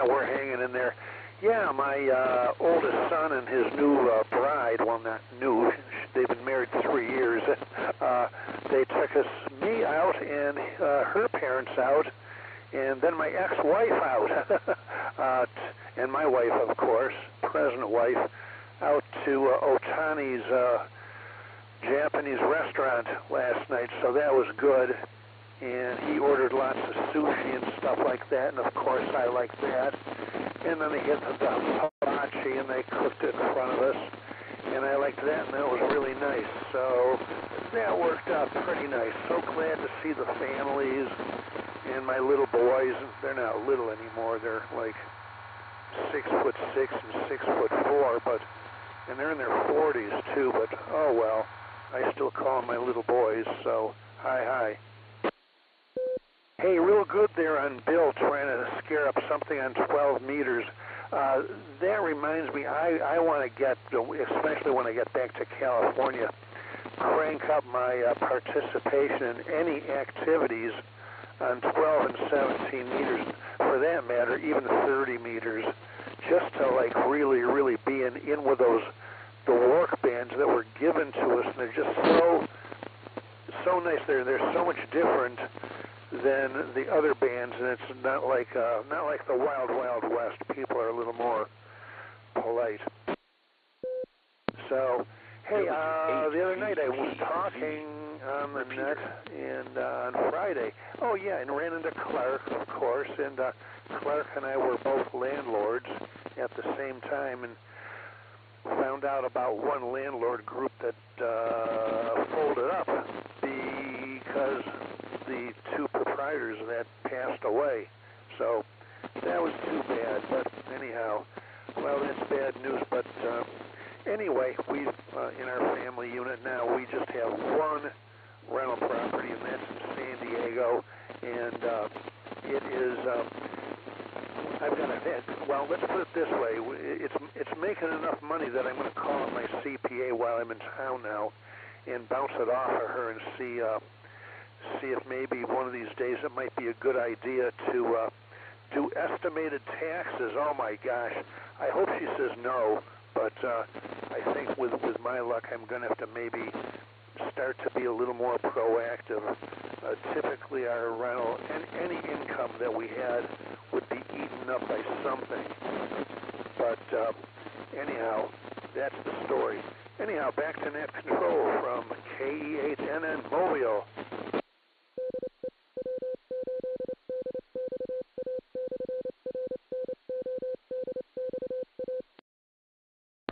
we're hanging in there. Yeah, my oldest son and his new bride, well, not new, they've been married 3 years. They took me out and her parents out, and then my ex-wife out, and my wife, of course, present wife, out to Otani's Japanese restaurant last night, so that was good. And he ordered lots of sushi and stuff like that, and of course I like that. And then they hit the hibachi, and they cooked it in front of us, and I liked that, and that was really nice. So that worked out pretty nice. So glad to see the families and my little boys. They're not little anymore. They're like 6'6" and 6'4", and they're in their 40s too. But oh well, I still call them my little boys. So hi. Hey, real good there on Bill trying to scare up something on 12 meters. That reminds me, I want to get, especially when I get back to California, crank up my participation in any activities on 12 and 17 meters, for that matter, even 30 meters, just to like really be in with the work bands that were given to us, and they're just so nice. They're so much different than the other bands, and it's not like the Wild West. People are a little more polite. So, hey, the other night I was talking on the net and on Friday. Oh yeah, and ran into Clark, of course, and Clark and I were both landlords at the same time, and found out about one landlord group that folded up because the two proprietors of that passed away. So that was too bad. But anyhow, well, that's bad news. But anyway, we in our family unit now, we just have one rental property, and that's in San Diego. And it is, I've got a, well, let's put it this way. It's making enough money that I'm going to call up my CPA while I'm in town now and bounce it off of her and see if maybe one of these days it might be a good idea to do estimated taxes. Oh my gosh, I hope she says no, but I think with my luck I'm going to have to maybe start to be a little more proactive. Typically our rental and any income that we had would be eaten up by something. But anyhow, that's the story. Anyhow, back to net control from KE8NN Mobile.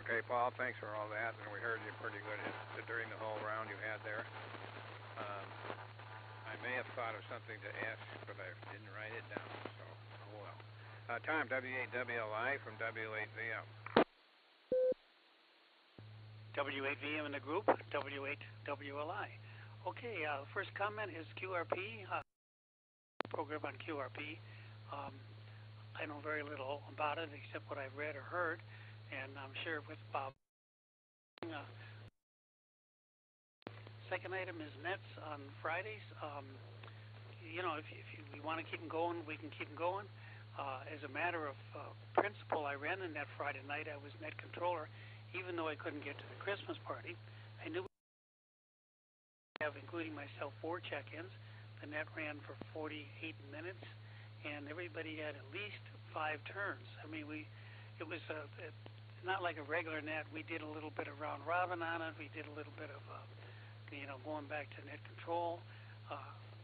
Okay, Paul, thanks for all that, and we heard you pretty good during the whole round you had there. I may have thought of something to ask, but I didn't write it down, so oh well. Tom, W8WLI from W8VM. W8VM in the group, W8WLI. Okay, first comment is QRP, program on QRP. I know very little about it except what I've read or heard, and I'm sure with Bob. Second item is nets on Fridays. You know, if we want to keep them going, we can keep them going. As a matter of principle, I ran the net Friday night. I was net controller, even though I couldn't get to the Christmas party. I knew we have, including myself, 4 check-ins. The net ran for 48 minutes, and everybody had at least 5 turns. I mean, it was not like a regular net. We did a little bit of round robin on it. We did a little bit of going back to net control,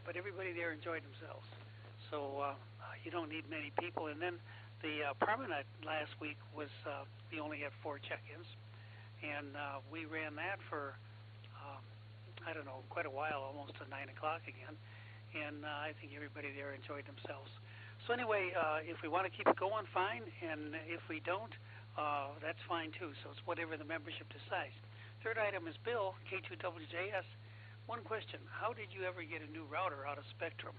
but everybody there enjoyed themselves. So you don't need many people. And then the permanent last week was we only had 4 check-ins, and we ran that for I don't know, quite a while, almost to 9 o'clock again. And I think everybody there enjoyed themselves. So anyway, if we want to keep it going, fine. And if we don't, that's fine too. So it's whatever the membership decides. Third item is Bill, K2WJS. One question, how did you ever get a new router out of Spectrum?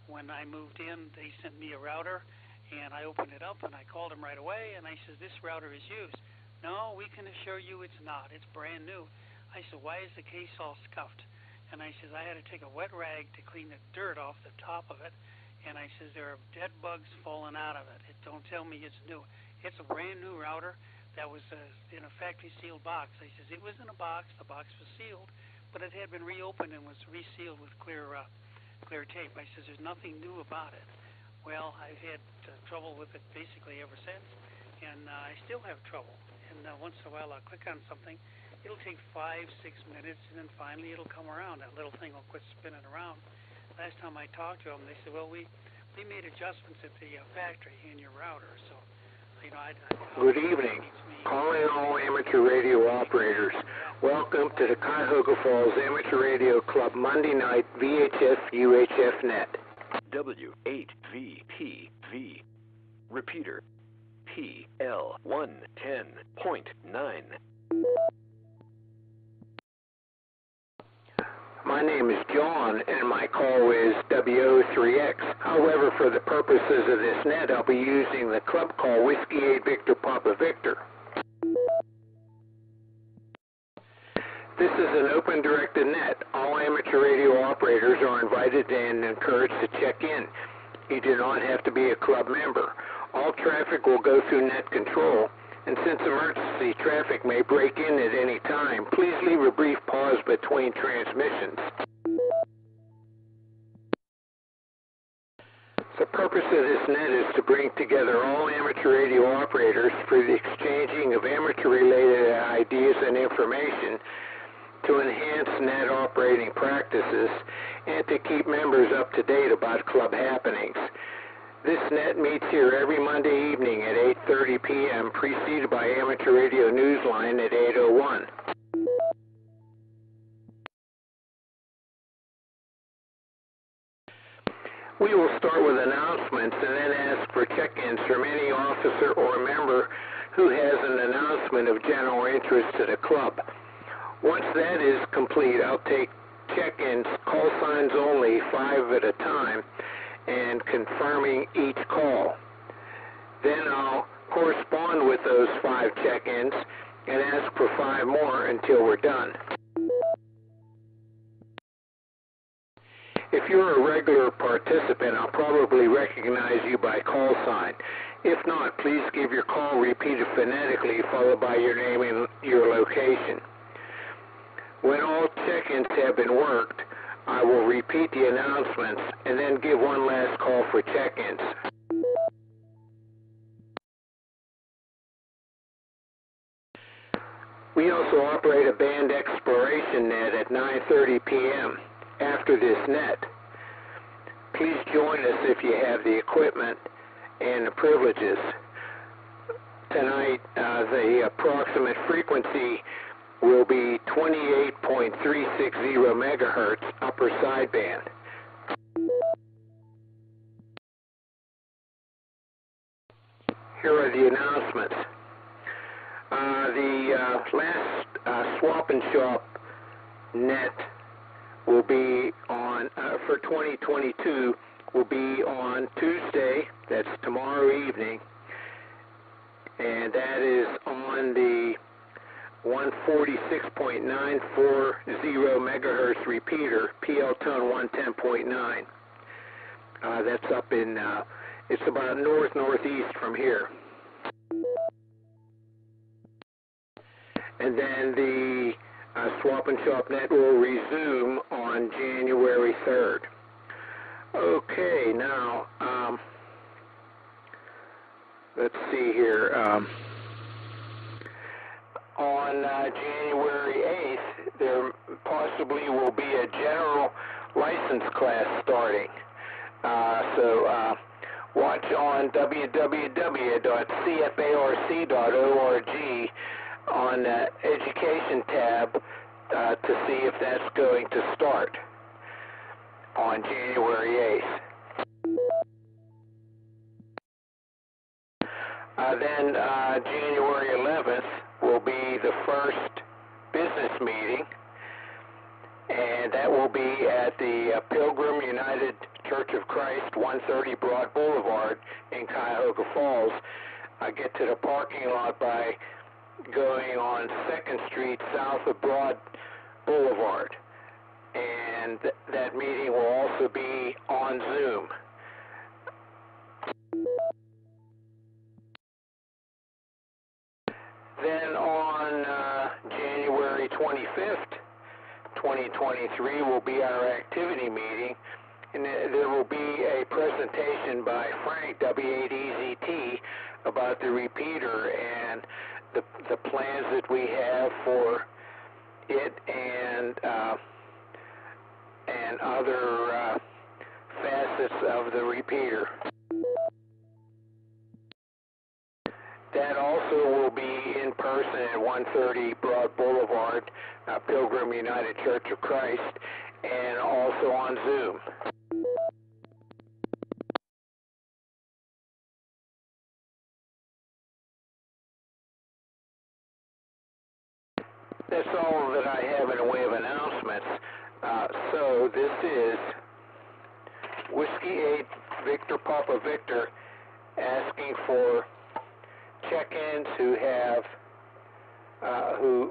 When I moved in, they sent me a router, and I opened it up, and I called them right away, and I said, this router is used. No, we can assure you it's not. It's brand new. I said, why is the case all scuffed? And I said, I had to take a wet rag to clean the dirt off the top of it, and I says there are dead bugs falling out of it. Don't tell me it's new. It's a brand new router that was in a factory sealed box. I says it was in a box. The box was sealed, but it had been reopened and was resealed with clear tape. I says there's nothing new about it. Well, I've had trouble with it basically ever since, and I still have trouble. And once in a while I'll click on something. It'll take 5-6 minutes, and then finally it'll come around. That little thing will quit spinning around. Last time I talked to them, they said, well, we made adjustments at the factory in your router. So, you know, Good evening. Calling all amateur radio operators. Welcome to the Cuyahoga Falls Amateur Radio Club Monday night VHF UHF net. W8VPV. Repeater PL110.9. My name is John, and my call is WO3X. However, for the purposes of this net, I'll be using the club call Whiskey 8 Victor Papa Victor. This is an open directed net. All amateur radio operators are invited and encouraged to check in. You do not have to be a club member. All traffic will go through net control, and since emergency traffic may break in at any time, please leave a brief pause between transmissions. The purpose of this net is to bring together all amateur radio operators for the exchanging of amateur-related ideas and information to enhance net operating practices and to keep members up to date about club happenings. This net meets here every Monday evening at 8:30 p.m., preceded by Amateur Radio Newsline at 8:01. We will start with announcements and then ask for check-ins from any officer or member who has an announcement of general interest to the club. Once that is complete, I'll take check-ins, call signs only, 5 at a time, and confirming each call. Then I'll correspond with those 5 check-ins and ask for 5 more until we're done. If you're a regular participant, I'll probably recognize you by call sign. If not, please give your call repeated phonetically, followed by your name and your location. When all check-ins have been worked, I will repeat the announcements and then give one last call for check-ins. We also operate a band exploration net at 9:30 p.m. after this net. Please join us if you have the equipment and the privileges. Tonight, the approximate frequency will be 28.360 megahertz upper sideband. Here are the announcements. The last Swap and Shop net will be on, for 2022, will be on Tuesday, that's tomorrow evening, and that is on the 146.940 megahertz repeater, PL tone 110.9. That's up in, it's about northeast from here. And then the Swap and Shop net will resume on January 3rd. Okay, now, let's see here. On January 8th, there possibly will be a general license class starting. So watch on www.cfarc.org on the Education tab to see if that's going to start on January 8th. Then January 11th will be the first business meeting, and that will be at the Pilgrim United Church of Christ, 130 Broad Boulevard in Cuyahoga Falls. Get to the parking lot by going on 2nd Street south of Broad Boulevard, and that meeting will also be on Zoom. 5th, 2023 will be our activity meeting, and there will be a presentation by Frank, W8EZT, about the repeater and the plans that we have for it and other facets of the repeater. That also will be in person at 130 Broad Boulevard, Pilgrim United Church of Christ, and also on Zoom. That's all that I have in the way of announcements. So this is Whiskey 8 Victor Papa Victor asking for check-ins who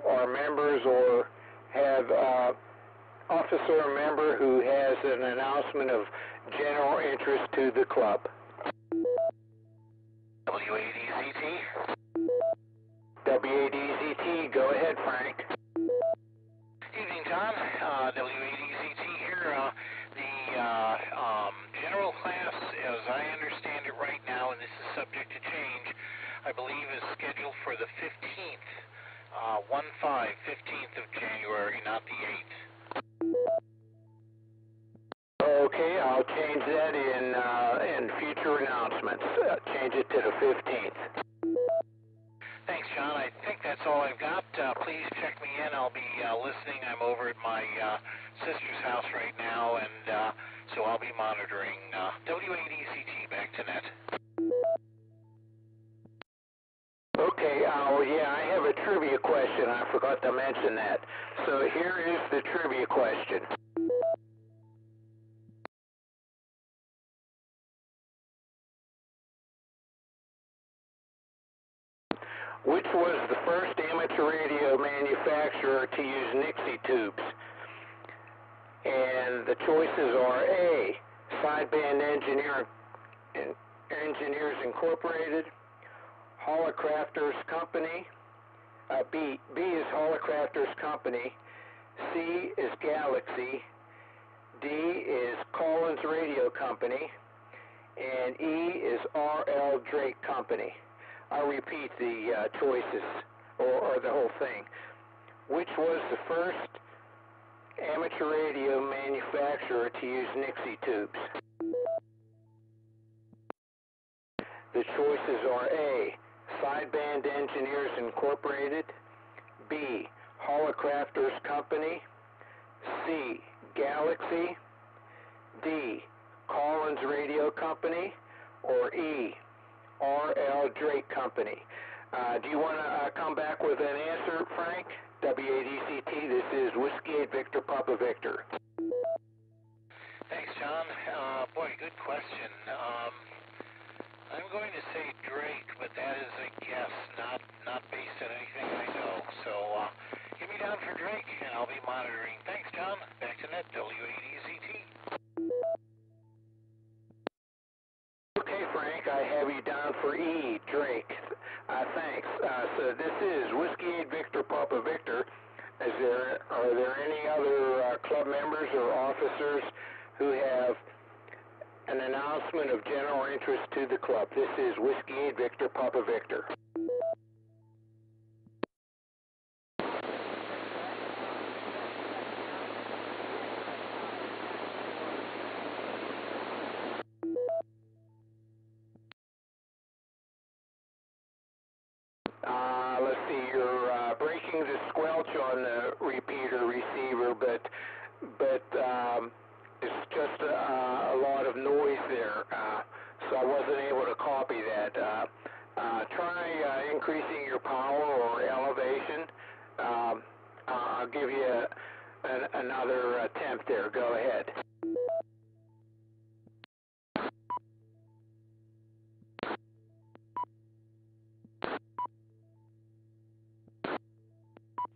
are members or have officer or member who has an announcement of general interest to the club. W8EZT. W8EZT, go ahead, Frank. Evening, Tom. W8EZT here. The general class, as I understand it right now, and this is subject to change, I believe is scheduled for the 15th, 15th of January, not the 8th. Okay, I'll change that in future announcements. Change it to the 15th. Thanks, John. I think that's all I've got. Please check me in. I'll be listening. I'm over at my sister's house right now, and so I'll be monitoring. W8EZT, back to net. Okay, yeah, I have a trivia question. I forgot to mention that. So here is the trivia question. Which was the first amateur radio manufacturer to use Nixie tubes? And the choices are A, Sideband Engineers Incorporated, Holocrafters Company, B is Holocrafters Company, C is Galaxy, D is Collins Radio Company, and E is R.L. Drake Company. I'll repeat the choices, or the whole thing. Which was the first amateur radio manufacturer to use Nixie tubes? The choices are A, Sideband Engineers Incorporated, B, Holocrafters Company, C, Galaxy, D, Collins Radio Company, or E, R.L. Drake Company. Do you want to come back with an answer, Frank? W8EZT, this is Whiskey 8 Victor Papa Victor. Thanks, John. Boy, good question. I'm going to say Drake, but that is a guess, not based on anything I know. So get me down for Drake, and I'll be monitoring. Thanks, John. Back to net, W8EZT. Okay, Frank, I have you down for E, Drake. Thanks. So this is Whiskey 8 Victor Papa Victor. Are there any other club members or officers who have an announcement of general interest to the club? This is Whiskey 8 Victor Papa Victor. Let's see, you're breaking the squelch on the repeater receiver, but it's just a lot of noise there, so I wasn't able to copy that. Try increasing your power or elevation. I'll give you another attempt there. Go ahead.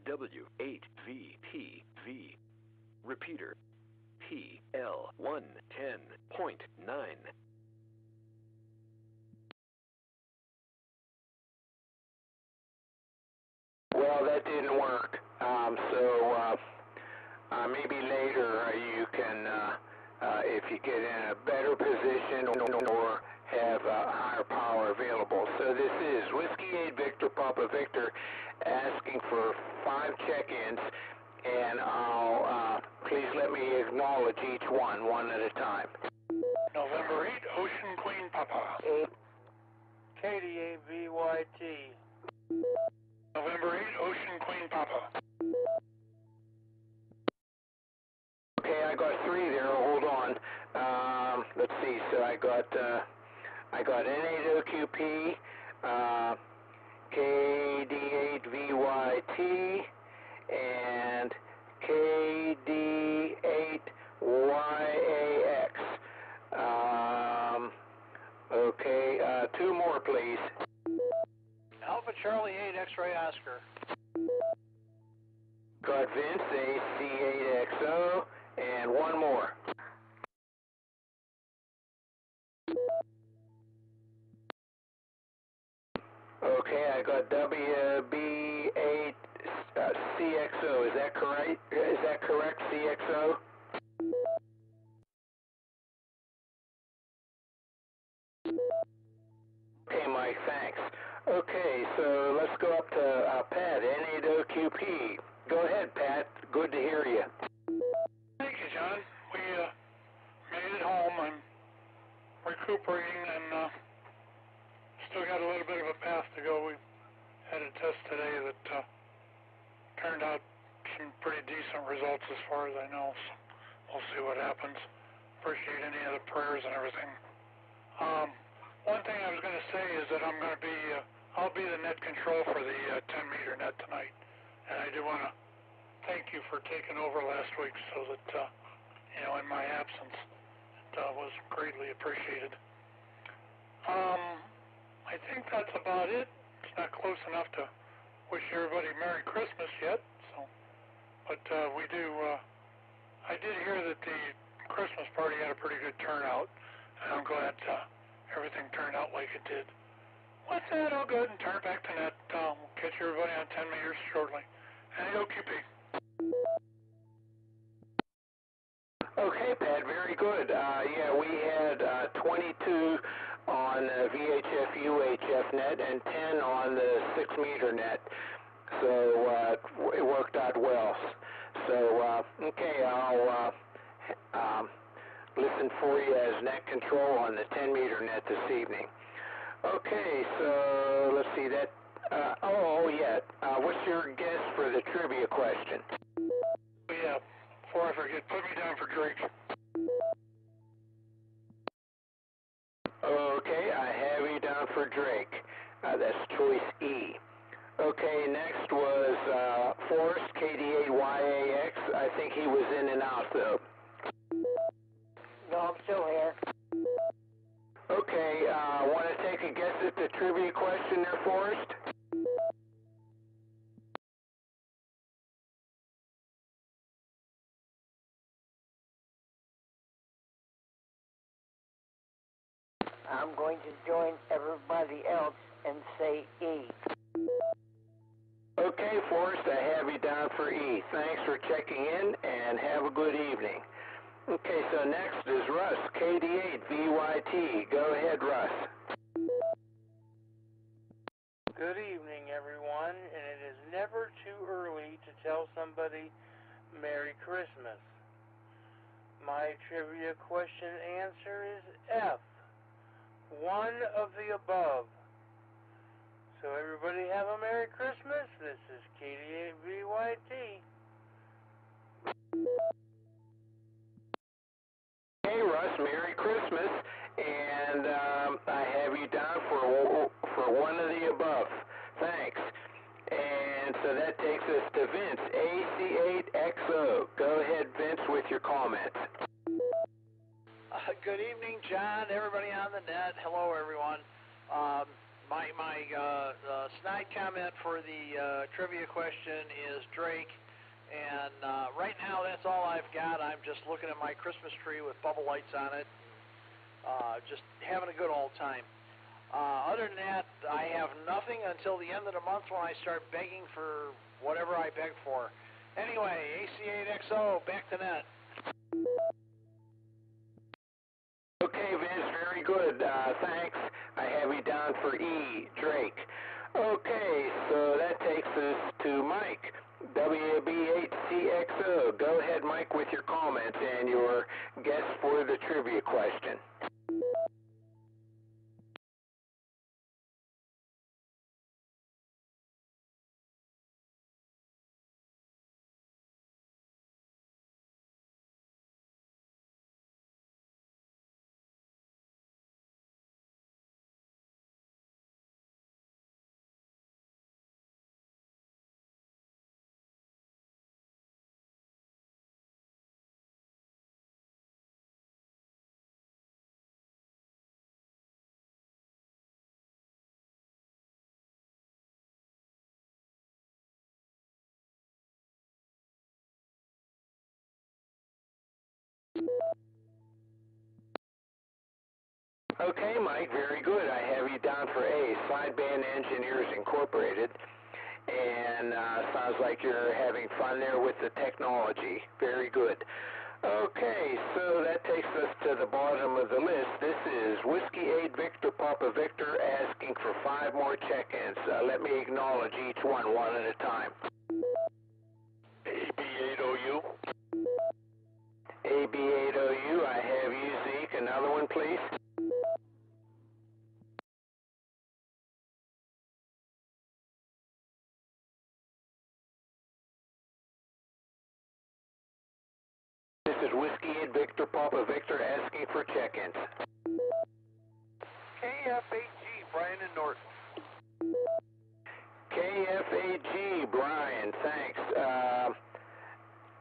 W8VPV. Repeater PL110.9. Well, that didn't work. Maybe later you can, if you get in a better position or have higher power available. So this is Whiskey 8 Victor Papa Victor asking for 5 check-ins, and I'll please let me acknowledge each one at a time. November 8, Ocean Queen Papa. 8, Katie AVYT. November 8, Ocean Queen Papa. Okay, I got 3 there. Hold on. Let's see. So I got N8OQP, KD8VYT, and KD8YAX. Okay, 2 more, please. Alpha Charlie 8 X-Ray Oscar. Got Vince AC8XO, and 1 more. Okay, I got WB8CXO. Is that correct? CXO? Okay, Mike, thanks. Okay, so let's go up to Pat, N8OQP. Go ahead, Pat. Good to hear you. Thank you, John. We made it home. I'm recuperating and still got a little bit of a path to go. We had a test today that turned out some pretty decent results as far as I know. So we'll see what happens. Appreciate any of the prayers and everything. One thing I was going to say is that I'll be the net control for the 10-meter net tonight. And I do want to thank you for taking over last week so that, in my absence, it was greatly appreciated. I think that's about it. It's not close enough to wish everybody Merry Christmas yet. But I did hear that the Christmas party had a pretty good turnout, and I'm glad everything turned out like it did. With that, I'll go ahead and turn it back to Net. We'll catch everybody on 10 meters shortly. N8OQP. Okay, Pat, very good. We had 22 on VHF UHF net and 10 on the 6-meter net. So it worked out well. So, okay, I'll listen for you as net control on the 10-meter net this evening. Okay, so let's see that. What's your guess for the trivia question? Yeah, before I forget, put me down for Drake. Okay, I have you down for Drake. That's choice E. Okay, next was Forrest, KD8YAX. I think he was in and out, though. No, I'm still here. Okay, want to take a guess at the trivia question there, Forrest? I'm going to join everybody else and say E. Okay, Forrest, I have you down for E. Thanks for checking in, and have a good evening. Okay, so next is Russ, KD8VYT. Go ahead, Russ. Good evening, everyone, and it is never too early to tell somebody Merry Christmas. My trivia question answer is F. 1 of the above. So everybody have a Merry Christmas. This is KD8VYT. Hey, Russ, Merry Christmas, and I have you down for 1 of the above. Thanks. And so that takes us to Vince, AC8XO. Go ahead, Vince, with your comments. Good evening, John, everybody on the net. Hello, everyone. My snide comment for the trivia question is Drake, and right now that's all I've got. I'm just looking at my Christmas tree with bubble lights on it, just having a good old time. Other than that, I have nothing until the end of the month when I start begging for whatever I beg for. Anyway, AC8XO, back to net. Okay, Vince, very good. Thanks. I have you down for E, Drake. Okay, so that takes us to Mike, WB8CXO. Go ahead, Mike, with your comments and your guess for the trivia question. Okay, Mike, very good. I have you down for A, Sideband Engineers Incorporated. And sounds like you're having fun there with the technology. Very good. Okay, so that takes us to the bottom of the list. This is Whiskey 8 Victor Papa Victor asking for 5 more check-ins. Let me acknowledge each one at a time. AB8OU. AB8OU, I have you, Zeke. Another one, please. This is Whiskey 8 Victor Papa Victor asking for check-ins. KFAG, Brian and Norton. KFAG, Brian, thanks.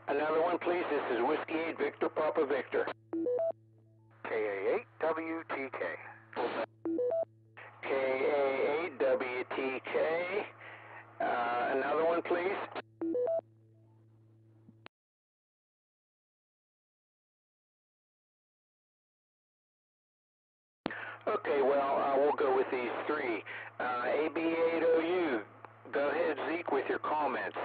Another one, please. This is Whiskey 8 Victor Papa Victor. KA8WTK. KA8WTK. Another one, please. Okay, well, we'll go with these 3. AB8OU, go ahead, Zeke, with your comments.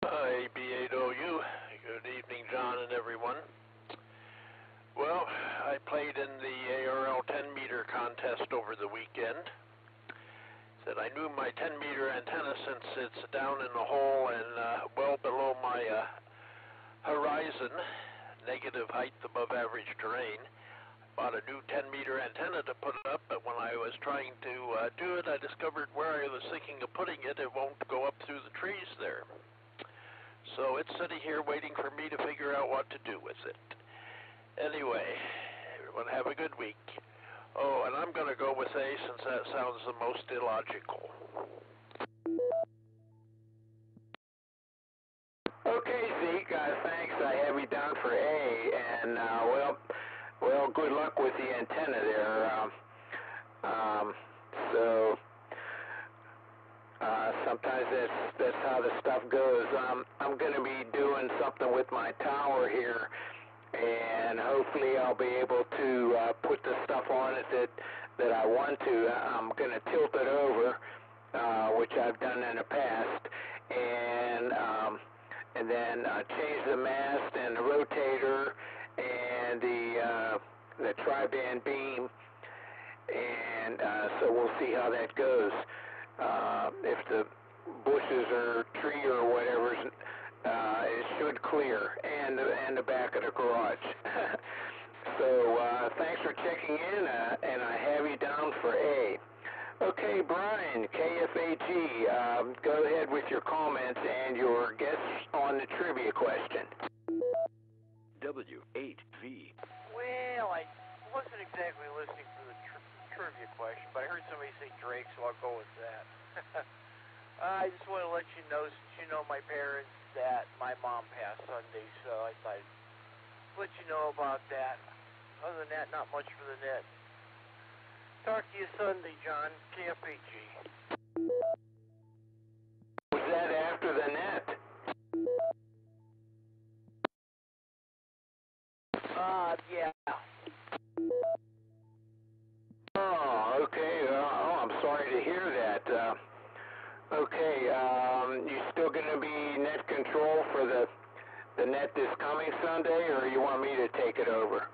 AB8OU, good evening, John and everyone. Well, I played in the ARL 10-meter contest over the weekend. Said I knew my 10-meter antenna, since it's down in the hole and well below my horizon, negative height above average terrain. Bought a new 10-meter antenna to put up, but when I was trying to do it, I discovered where I was thinking of putting it, it won't go up through the trees there. So it's sitting here waiting for me to figure out what to do with it. Anyway, everyone have a good week. Oh, and I'm going to go with A, since that sounds the most illogical. Okay, Zeke, thanks. I have you down for A, and well, good luck with the antenna there. Sometimes that's how the stuff goes. I'm going to be doing something with my tower here, and hopefully I'll be able to put the stuff on it that I want to. I'm going to tilt it over, which I've done in the past, and then change the mast and the rotator and the tri-band beam, and so we'll see how that goes. If the bushes or tree or whatever, it should clear, and the back of the garage. So thanks for checking in, and I have you down for A. Okay, Brian, KFAG, go ahead with your comments and your guess on the trivia question. W8V. Well, I wasn't exactly listening for the trivia question, but I heard somebody say Drake, so I'll go with that. I just want to let you know, since you know my parents, that my mom passed Sunday, so I thought I'd let you know about that. Other than that, not much for the net. Talk to you Sunday, John. KFAG. Was that after the net? Yeah. Oh, okay. I'm sorry to hear that. Okay, you still still going to be net control for the net this coming Sunday, or you want me to take it over?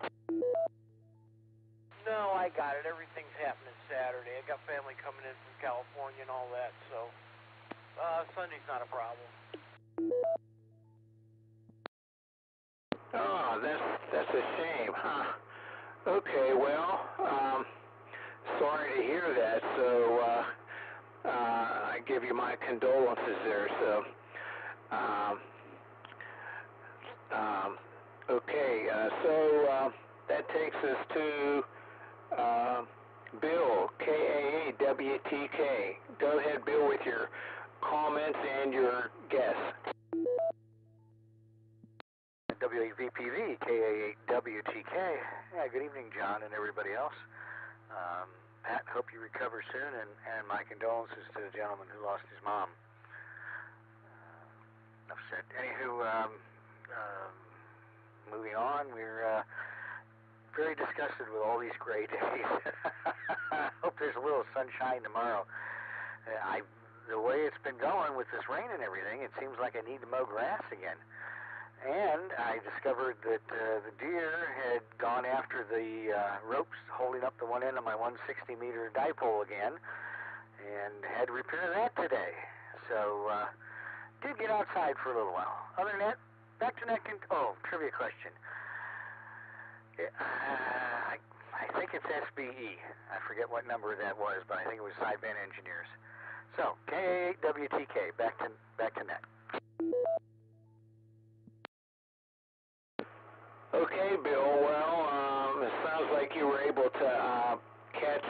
No, I got it. Everything's happening Saturday. I got family coming in from California and all that, so Sunday's not a problem. Oh, that's a shame, huh? Okay, well, sorry to hear that. So I give you my condolences there. So, okay, so that takes us to Bill, KAAWTK. Go ahead, Bill, with your comments and your guess. WVPV, KAAWTK. Yeah, good evening, John and everybody else. Pat, hope you recover soon, and my condolences to the gentleman who lost his mom. Enough said. Anywho, moving on, we're very disgusted with all these gray days. Hope there's a little sunshine tomorrow. The way it's been going with this rain and everything, it seems like I need to mow grass again. And I discovered that the deer had gone after the ropes holding up the one end of my 160-meter dipole again, and had to repair that today. So, did get outside for a little while. Other than that, back to trivia question. I think it's SBE. I forget what number that was, but I think it was sideband engineers. So, KAAWTK, back to net. Okay, Bill. Well, it sounds like you were able to catch,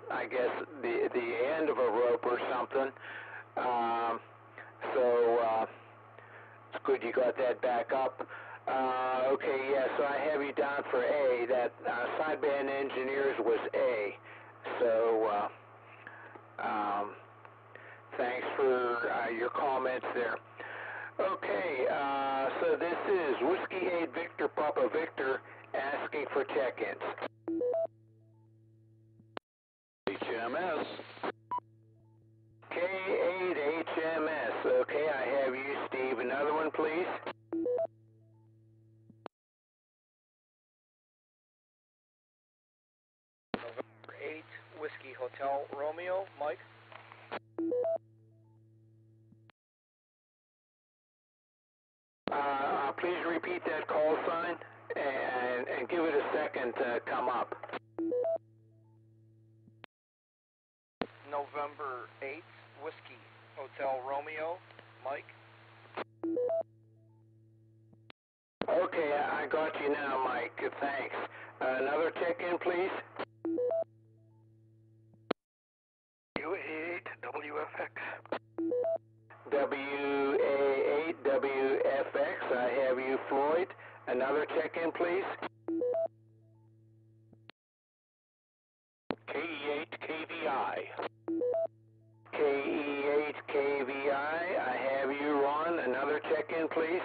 I guess, the end of a rope or something. So it's good you got that back up. Okay, yeah. So I have you down for A. That sideband engineers was A. So thanks for your comments there. Okay, so this is Whiskey 8 Victor Papa Victor asking for check-ins. HMS. K8HMS. Okay, I have you, Steve. Another one, please. November 8, Whiskey Hotel Romeo, Mike. Please repeat that call sign and give it a second to come up. November 8th, Whiskey Hotel Romeo, Mike. Okay, I got you now, Mike. Thanks. Another check-in, please. WA8 WFX. WA8WFX, I have you, Floyd. Another check-in, please. KE8KVI. KE8KVI, I have you, Ron. Another check-in, please.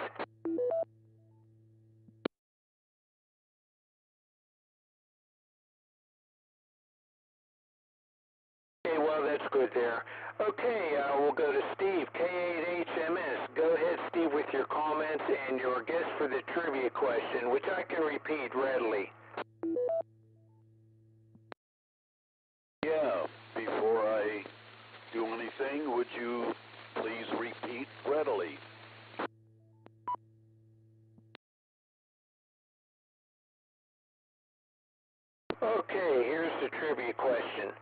Okay, well, that's good there. Okay, we'll go to Steve, K8HMS. Go ahead, Steve, with your comments and your guess for the trivia question, which I can repeat readily. Yeah, before I do anything, would you please repeat readily? Okay, here's the trivia question.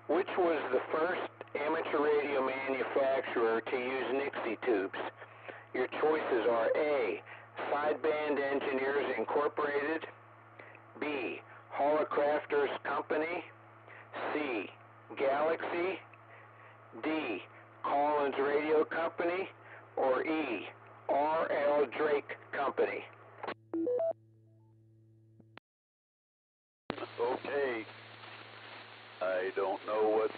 Which was the first amateur radio manufacturer to use Nixie tubes? Your choices are A, Sideband Engineers Incorporated, B, Holocrafters Company, C, Galaxy, D, Collins Radio Company, or E, R.L. Drake Company. Okay. I don't know what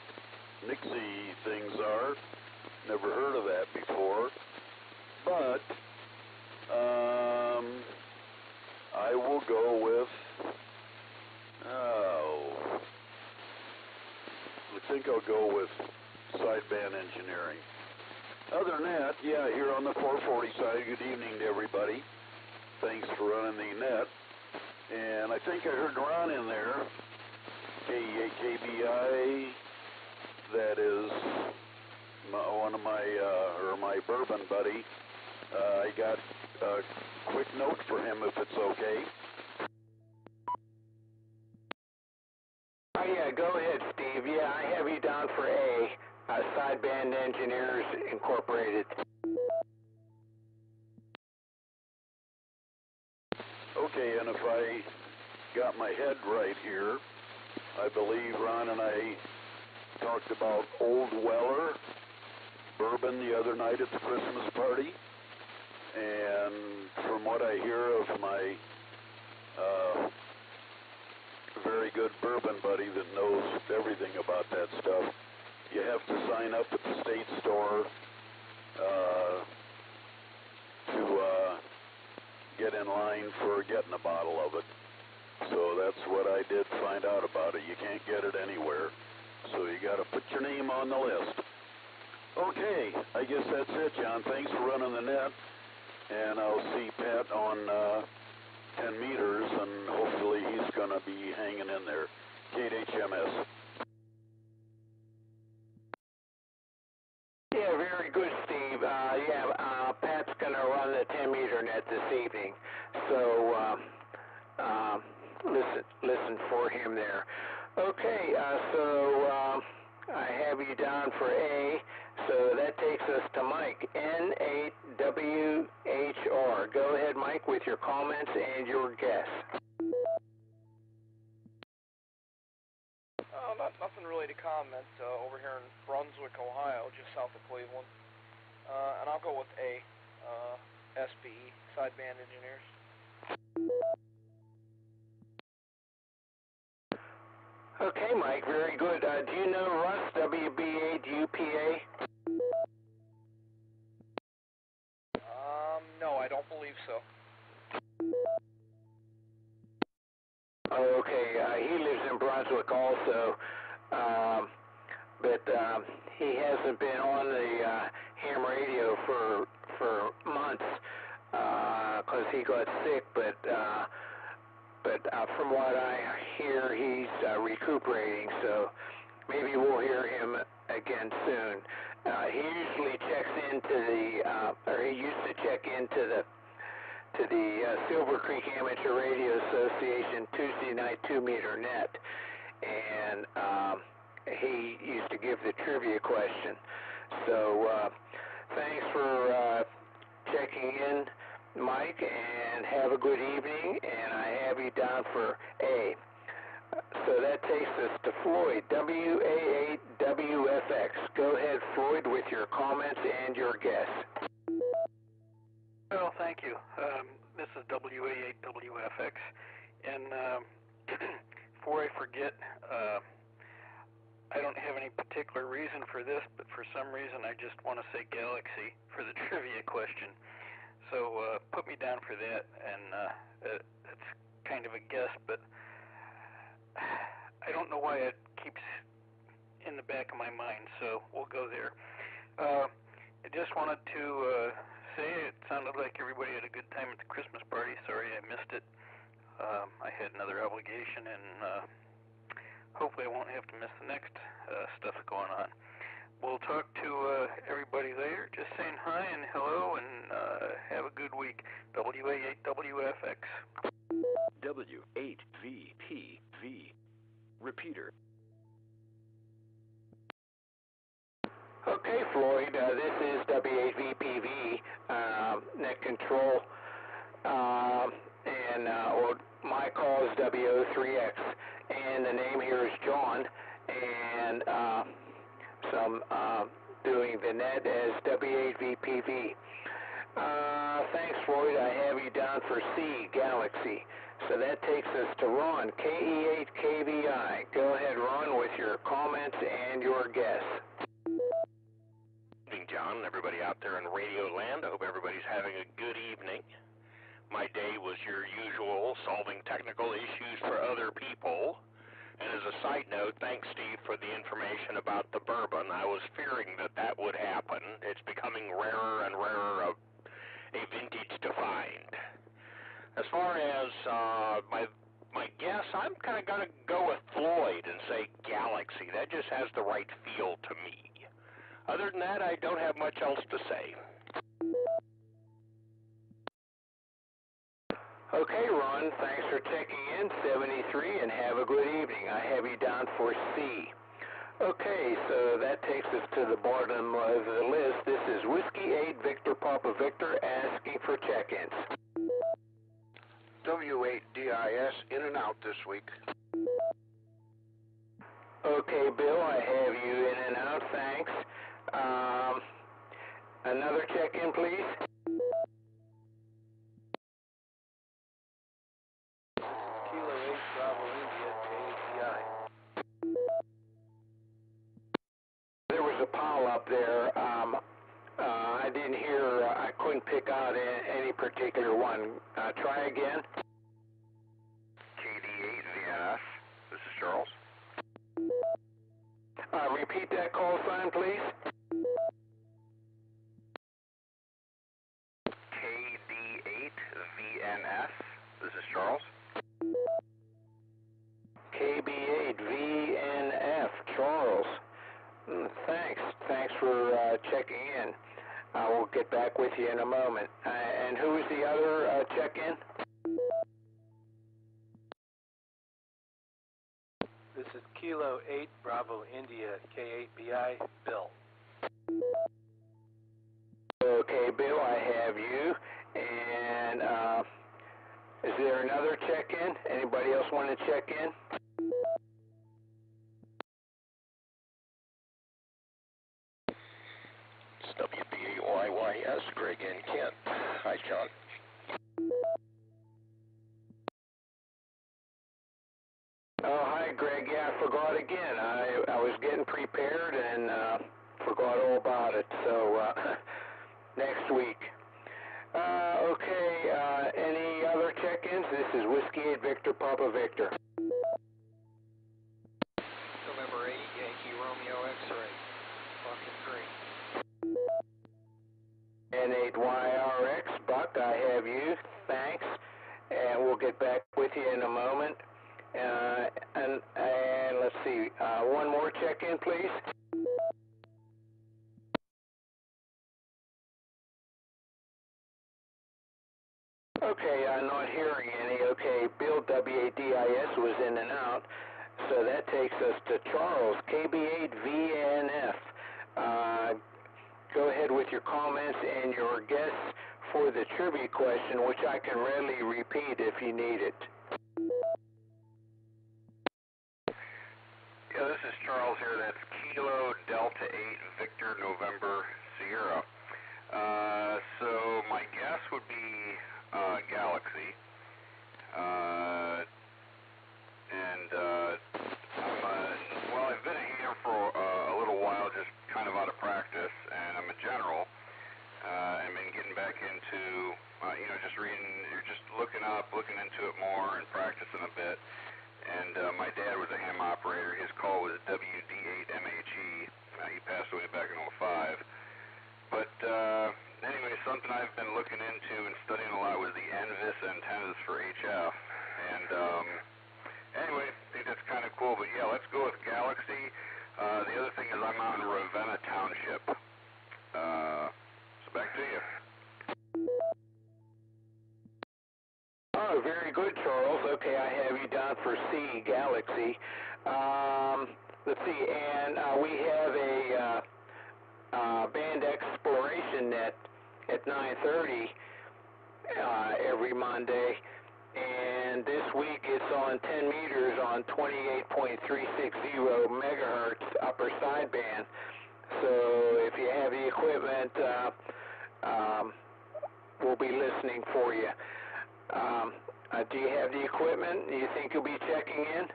Nixie things are. Never heard of that before. But I will go with I think I'll go with Sideband Engineering. other than that, yeah, here on the 440 side, good evening to everybody. Thanks for running the net. And I think I heard Ron in there, KBI, that is one of my bourbon buddy. I got a quick note for him if it's okay. Oh, yeah, go ahead, Steve. Yeah, I have you down for A, Sideband Engineers Incorporated. Okay, and if I got my head right here, I believe Ron and I talked about Old Weller bourbon the other night at the Christmas party. And from what I hear of my very good bourbon buddy that knows everything about that stuff, you have to sign up at the state store to get in line for getting a bottle of it. So that's what I did find out about it. You can't get it anywhere. So you got to put your name on the list. Okay, I guess that's it, John. Thanks for running the net. And I'll see Pat on 10 meters, and hopefully he's going to be hanging in there. Kate HMS. Yeah, very good, Steve. Pat's going to run the 10-meter net this evening. So listen for him there. Okay, so I have you down for A. So that takes us to Mike, N8WHR. Go ahead, Mike, with your comments and your guess. Nothing really to comment over here in Brunswick, Ohio, just south of Cleveland. And I'll go with A, SBE, Sideband Engineers. Okay, Mike, very good. Do you know Russ, WB8UPA? No, I don't believe so. Oh, okay. He lives in Brunswick also, but he hasn't been on the ham radio for months because he got sick. But from what I hear, he's recuperating. So maybe we'll hear him again soon. He usually checks into he used to check into the Silver Creek Amateur Radio Association Tuesday night 2-meter net, and he used to give the trivia question. So thanks for checking in, Mike, and have a good evening, and I have you down for A. So that takes us to Floyd, WA8WFX. Go ahead, Floyd, with your comments and your guess. Well, thank you. This is WA8WFX, and before I forget, I don't have any particular reason for this, but for some reason I just want to say Galaxy for the trivia question. So put me down for that, and it's kind of a guess, but I don't know why it keeps in the back of my mind, so we'll go there. I just wanted to say it sounded like everybody had a good time at the Christmas party. Sorry I missed it. I had another obligation, and hopefully I won't have to miss the next stuff going on. We'll talk to everybody later. Just saying hi and hello, and have a good week. WA8WFX. W8VPV. Repeater. Okay, Floyd, this is W8VPV, net control, and my call is W03X, and the name here is John, and so I'm doing the net as W8VPV. Thanks, Floyd. I have you down for C, Galaxy. So that takes us to Ron, KE8KVI. Go ahead, Ron, with your comments and your guess. Good evening, John, and everybody out there in Radio Land. I hope everybody's having a good evening. My day was your usual, solving technical issues for other people. And as a side note, thanks, Steve, for the information about the bourbon. I was fearing that that would happen. It's becoming rarer and rarer of a vintage to find. As far as my guess, I'm kind of going to go with Floyd and say Galaxy. That just has the right feel to me. Other than that, I don't have much else to say. Okay, Ron, thanks for checking in, 73, and have a good evening. I have you down for C. Okay, so that takes us to the bottom of the list. This is Whiskey 8 Victor Papa Victor asking for check-ins. W8DIS in and out this week. Okay, Bill, I have you in and out, thanks. Another check-in, please. Kilo 8 Bravo India KATI. There was a pile up there. I didn't hear, I couldn't pick out any particular one. Try again. KD8 VNS. This is Charles. Repeat that call sign, please. KD8 VNS. This is Charles. KB8VNF, Charles. Thanks for checking in. I will get back with you in a moment. And who is the other check-in? This is Kilo 8 Bravo India K8BI, Bill. Okay, Bill, I have you. And is there another check-in? Anybody else want to check in? It's WBAYYS, Greg and Kent. Hi, John. Oh, hi, Greg. Yeah, I forgot again. I was getting prepared and forgot all about it. So next week. Okay, any other check-ins? This is Whiskey 8 Victor Papa Victor. November 8, Yankee Romeo X-ray. Fucking green. N8YRX, Buck, I have you. Thanks. And we'll get back with you in a moment. And let's see, one more check-in, please. Okay, I'm not hearing any. Okay, Bill WADIS was in and out, so that takes us to Charles, KB8VNF. Go ahead with your comments and your guess for the trivia question, which I can readily repeat if you need it. Yeah, this is Charles here. That's Kilo Delta 8 Victor November Sierra. So my guess would be Galaxy. I've been a ham for a little while, just kind of out of practice, and I'm a general. I've been getting back into, just reading, just looking into it more and practicing a bit. And my dad was a ham operator. His call was WD8MHE. He passed away back in 2005. But anyway, something I've been looking into and studying a lot was the NVIS antennas for HF. And anyway, I think that's kind of cool. But yeah, let's go with Galaxy. The other thing is I'm out in Ravenna Township. So back to you. Oh, very good, Charles. Okay, I have you down for C, Galaxy. Let's see, and we have a band exploration net at 9:30 every Monday, and this week it's on 10 meters on 28.360 megahertz upper sideband. So if you have the equipment, we'll be listening for you. Do you have the equipment? Do you think you'll be checking in?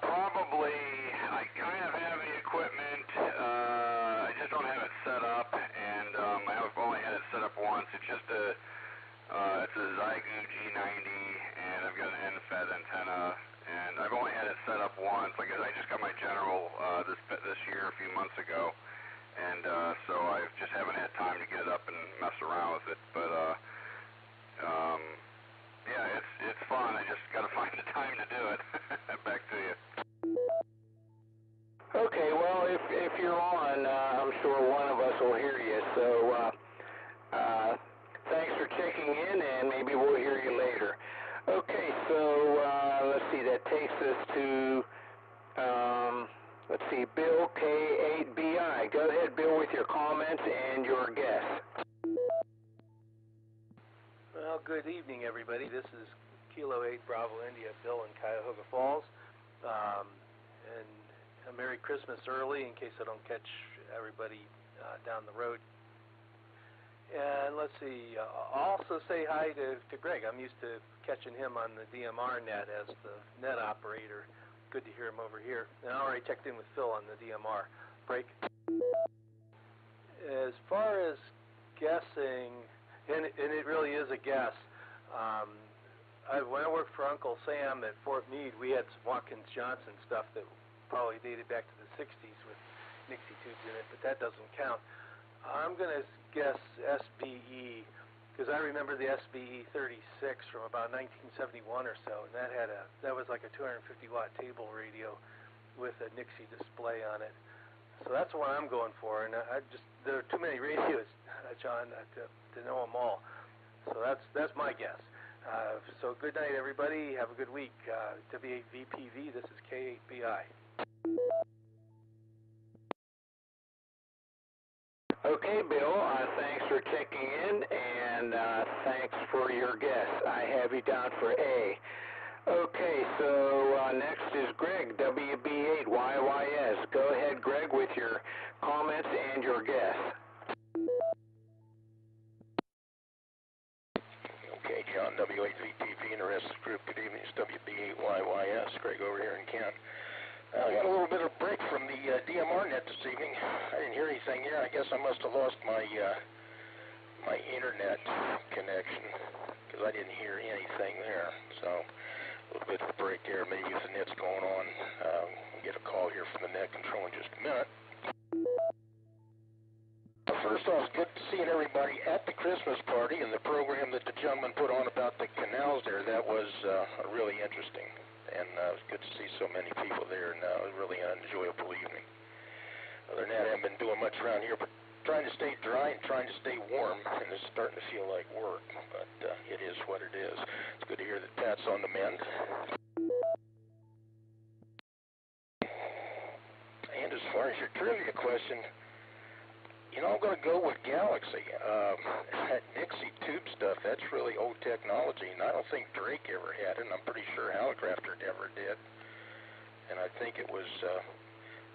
Probably. I kind of have the equipment. I just don't have it set up, and I've only had it set up once. It's just it's a Zygu G90, and I've got an NFET antenna I guess I just got my general this year a few months ago, and so I just haven't had time to get it up and mess around with it. But yeah, it's fun. I just got to find the time to do it. Back to you. Okay, well, if you're on, I'm sure one of us will hear you. So thanks for checking in, and maybe we'll hear you later. Okay, so let's see. That takes us to let's see, Bill K8BI. Go ahead, Bill, with your comments and your guess. Well, good evening, everybody. This is Kilo 8 Bravo India, Bill in Cuyahoga Falls. And a Merry Christmas early in case I don't catch everybody down the road. And let's see, I'll also say hi to Greg. I'm used to catching him on the DMR net as the net operator. Good to hear him over here. And I already checked in with Phil on the DMR. Break. As far as guessing, and it really is a guess, when I worked for Uncle Sam at Fort Meade, we had some Watkins Johnson stuff that probably dated back to the 60s with Nixie tubes in it, but that doesn't count. I'm going to guess SBE, because I remember the SBE 36 from about 1971 or so, and that was like a 250-watt table radio with a Nixie display on it. So that's what I'm going for, and there are too many radios, John, to know them all. So that's my guess. So good night, everybody. Have a good week. W8VPV, this is K8BI. Okay, Bill, thanks for checking in, and thanks for your guess. I have you down for A. Okay, so next is Greg, WB8YYS. Go ahead, Greg, with your comments and your guess. Okay, John, W8VTV and the rest of the group, good evening. It's WB8YYS, Greg over here in Kent. I got a little bit of break from the DMR net this evening. I didn't hear anything here. I guess I must have lost my my internet connection because I didn't hear anything there. So a little bit of a break there. Maybe if the net's going on, we'll get a call here from the net control in just a minute. First off, it's good seeing everybody at the Christmas party and the program that the gentleman put on about the canals there. That was really interesting. And it was good to see so many people there, and it was really an enjoyable evening. Other than that, I haven't been doing much around here, but trying to stay dry and trying to stay warm, and it's starting to feel like work, but it is what it is. It's good to hear that Pat's on the mend. And as far as your trivia question, you know, I'm going to go with Galaxy. That Nixie tube stuff, that's really old technology, and I don't think Drake ever had it, and I'm pretty sure Hallicrafter never did. And I think it was,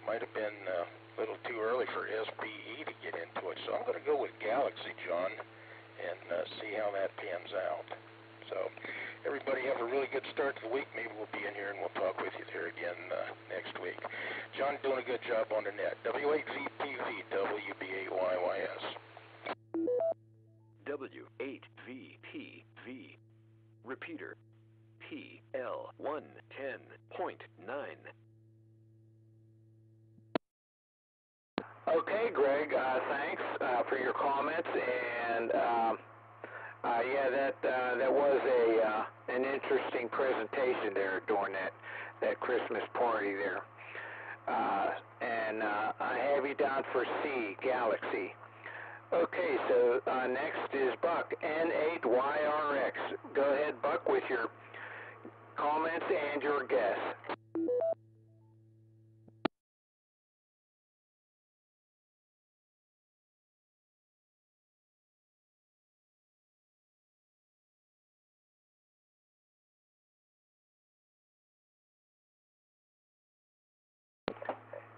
might have been a little too early for SBE to get into it. So I'm going to go with Galaxy, John, and see how that pans out. So everybody have a really good start to the week. Maybe we'll be in here and we'll talk with you there again next week. John doing a good job on the net. W8VPV, WB8YYS. W8VPV. Repeater, PL110.9. Okay, Greg, thanks for your comments, and yeah, that was an interesting presentation there during that Christmas party there. And I have you down for C, Galaxy. Okay, so next is Buck, N8YRX. Go ahead, Buck, with your comments and your guess.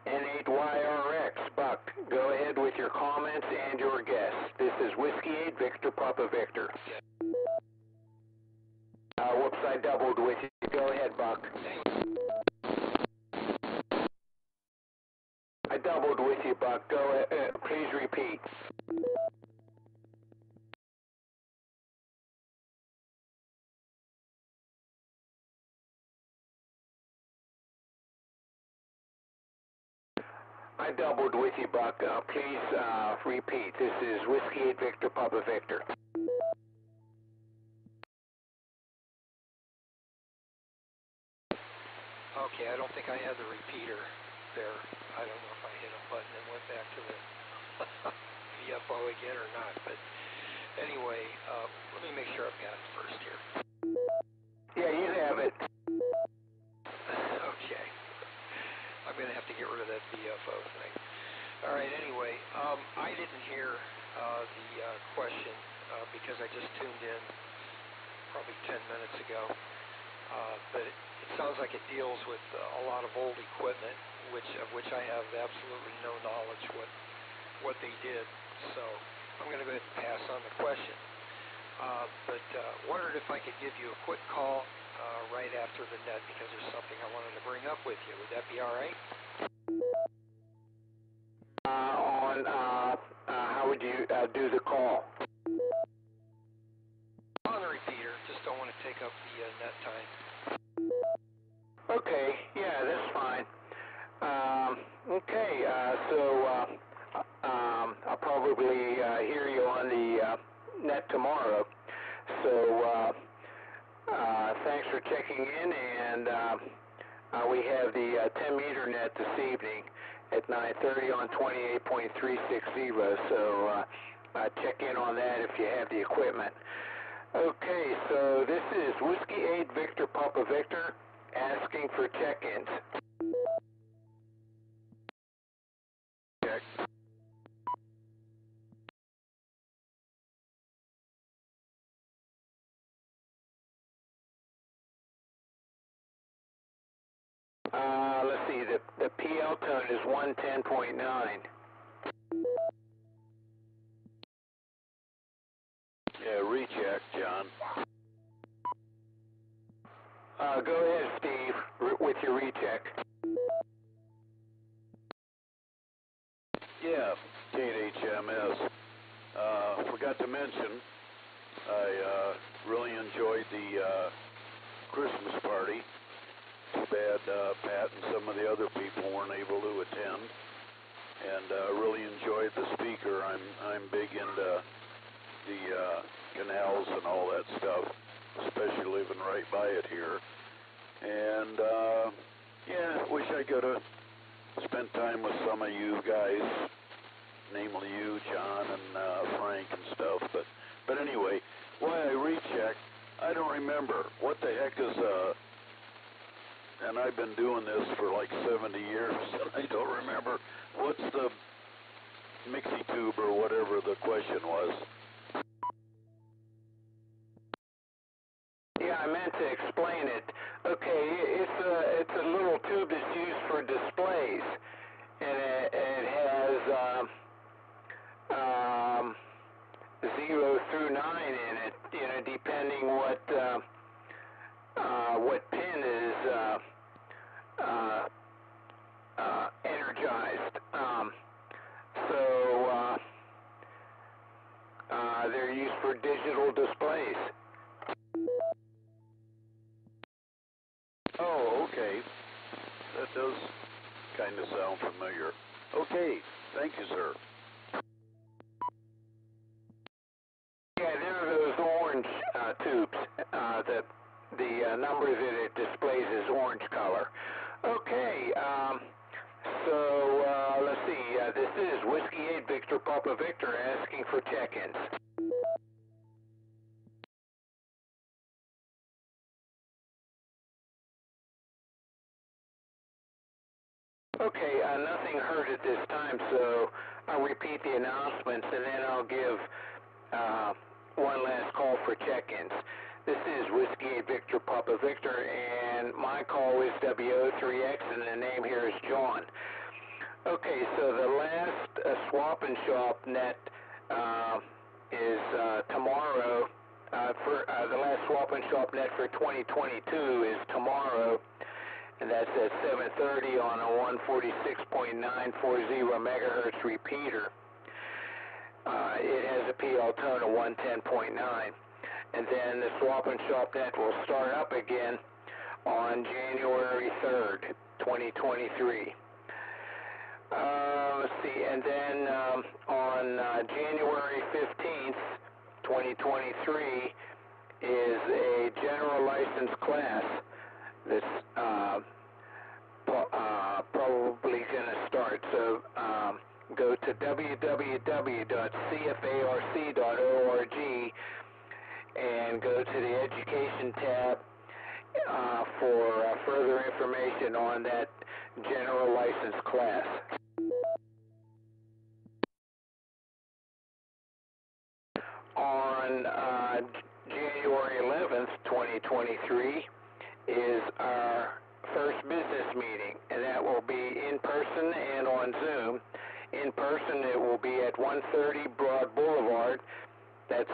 N8YRX, Buck, go ahead with your comments and your guess. This is Whiskey 8, Victor, Papa Victor. Whoops, I doubled with you. Go ahead, Buck. I doubled with you, Buck. Go ahead. Please repeat. I doubled with you, Buck. Please repeat. This is Whiskey 8 Victor Papa Victor. Okay, I don't think I had the repeater there. I don't know if I hit a button and went back to the VFO again or not. But anyway, let me make sure I've got it first here. Yeah, you have it. Okay. I'm going to have to get rid of that VFO thing. All right, anyway, I didn't hear the question because I just tuned in probably 10 minutes ago. But it sounds like it deals with a lot of old equipment, of which I have absolutely no knowledge what they did. So I'm going to go ahead and pass on the question. But wondered if I could give you a quick call right after the net because there's something I wanted to bring up with you. Would that be all right? How would you do the call? On the repeater. Just don't want to take up the net time. Okay, yeah, that's fine. Okay, so I'll probably hear you on the net tomorrow. So thanks for checking in, and we have the 10-meter net this evening at 9:30 on 28.360. So check in on that if you have the equipment. Okay, so this is Whiskey 8 Victor Papa Victor asking for check-ins. Check. Let's see, the PL tone is 110.9. Yeah, recheck, John. Go ahead, Steve, with your recheck. Yeah, KHMS. Forgot to mention, I really enjoyed the Christmas party. Too bad Pat and some of the other people weren't able to attend. And really enjoyed the speaker. I'm big into the canals and all that stuff, especially living right by it here. And yeah, wish I could have spent time with some of you guys, namely you, John, and Frank and stuff. But anyway, why I rechecked, I don't remember. What the heck is and I've been doing this for like 70 years, and I don't remember. What's the mixie tube or whatever the question was? Yeah, I meant to explain it. Okay, it's a little tube that's used for displays, and it has 0 through 9 in it. You know, depending what pin is energized. So they're used for digital displays. Oh, okay. That does kind of sound familiar. Okay, thank you, sir. Yeah, there are those orange tubes. The number that it displays is orange color. Okay, so let's see. This is Whiskey 8 Victor Papa Victor asking for check-ins. Okay, nothing heard at this time, so I'll repeat the announcements and then I'll give one last call for check-ins. This is Whiskey 8 Victor Papa Victor, and my call is WO3X, and the name here is John. Okay, so the last swap and shop net is tomorrow. For the last swap and shop net for 2022 is tomorrow, and that's at 7:30 on a 146.940 megahertz repeater. It has a PL tone of 110.9. And then the swap and shop net will start up again on January 3rd, 2023. Let's see, and then on January 15th, 2023, is a general license class that's probably going to start. So go to www.cfarc.org and go to the Education tab for further information on that general license class. On January 11th, 2023, is our first business meeting, and that will be in person and on Zoom. In person, it will be at 130 Broad Boulevard. That's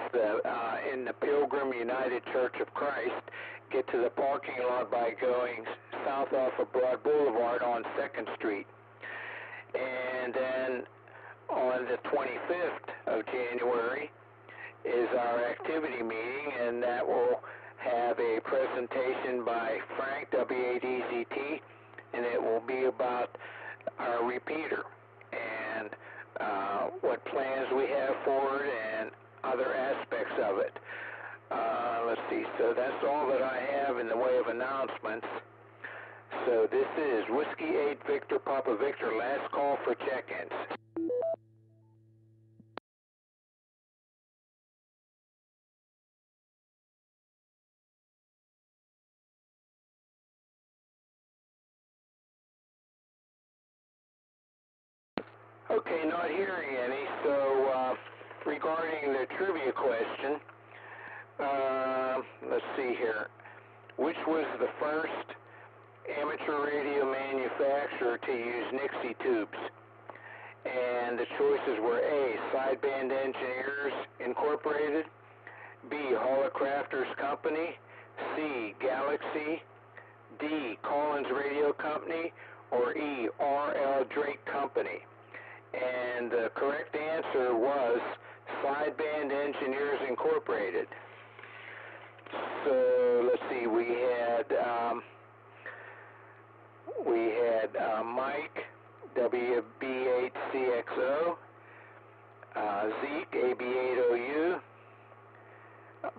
in the Pilgrim United Church of Christ. Get to the parking lot by going south off of Broad Boulevard on 2nd Street. And then on the 25th of January is our activity meeting, and that will have a presentation by Frank, W8EZT, and it will be about our repeater and what plans we have for it and other aspects of it. Let's see, so that's all that I have in the way of announcements. So this is Whiskey 8 Victor Papa Victor, last call for check-ins. Okay, not hearing any, so regarding the trivia question, let's see here. Which was the first amateur radio manufacturer to use Nixie tubes? And the choices were A, Sideband Engineers Incorporated, B, Holocrafters Company, C, Galaxy, D, Collins Radio Company, or E, R.L. Drake Company. And the correct answer was Sideband Engineers Incorporated. So let's see, we had Mike, WB8CXO, Zeke, AB8OU,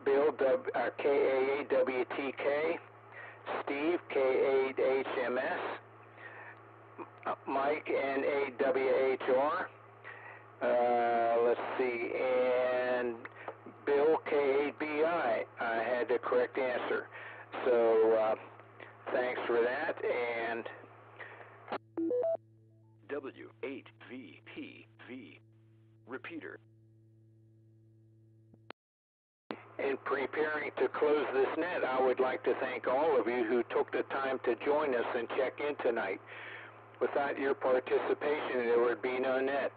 Bill, KA8WTK, Steve, K8HMS, Mike, N8WHR, let's see, and Bill, K8BI. I had the correct answer. So thanks for that. And W8VPV, repeater. In preparing to close this net, I would like to thank all of you who took the time to join us and check in tonight. Without your participation, there would be no net.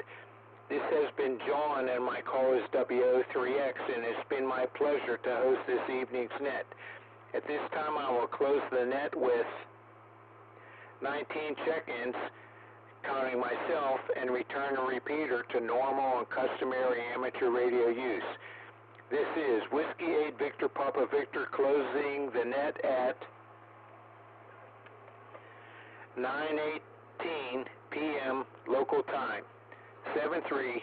This has been John, and my call is WO3X, and it's been my pleasure to host this evening's net. At this time, I will close the net with 19 check-ins, counting myself, and return the repeater to normal and customary amateur radio use. This is Whiskey 8 Victor Papa Victor closing the net at 9:18 p.m. local time. 7-3.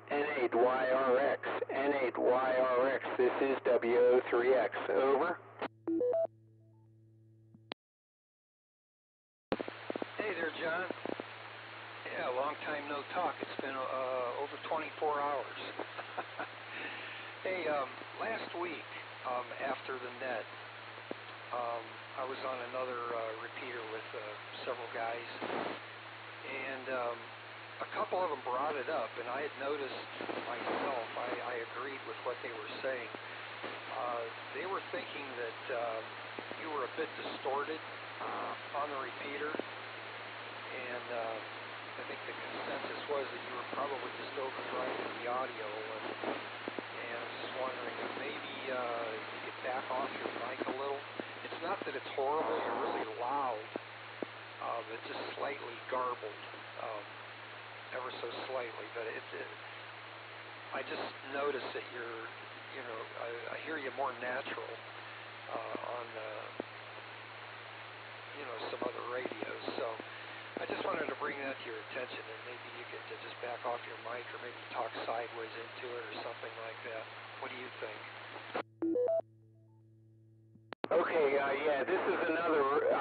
N8YRX, N8YRX, this is WO3X, over. Hey there, John. Yeah, long time no talk. It's been over 24 hours. Hey, last week, after the net, I was on another repeater with several guys, and a couple of them brought it up, and I had noticed myself, I agreed with what they were saying. They were thinking that you were a bit distorted on the repeater, and I think the consensus was that you were probably just overdriving the audio, and I was just wondering if maybe you could back off your mic a little. It's not that it's horrible, you're really loud, but just slightly garbled. ever so slightly, but I just noticed that you're, I hear you more natural on, some other radios. So I just wanted to bring that to your attention, and maybe you could just back off your mic or maybe talk sideways into it or something like that. What do you think? Okay, yeah, this is another,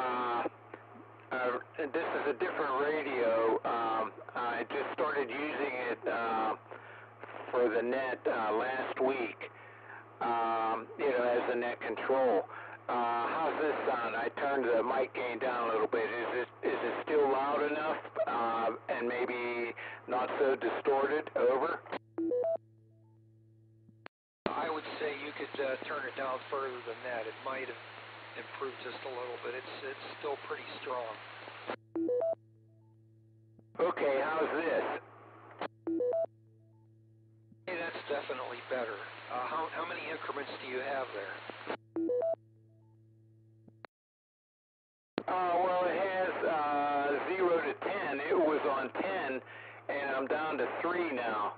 this is a different radio. I just started using it for the net last week, as a net control. How's this sound? I turned the mic gain down a little bit. Is it still loud enough and maybe not so distorted? Over? I would say you could turn it down further than that. It might have improved just a little bit. It's still pretty strong. Okay, how's this? Hey, that's definitely better. How many increments do you have there? Well, it has 0 to 10. It was on 10, and I'm down to 3 now,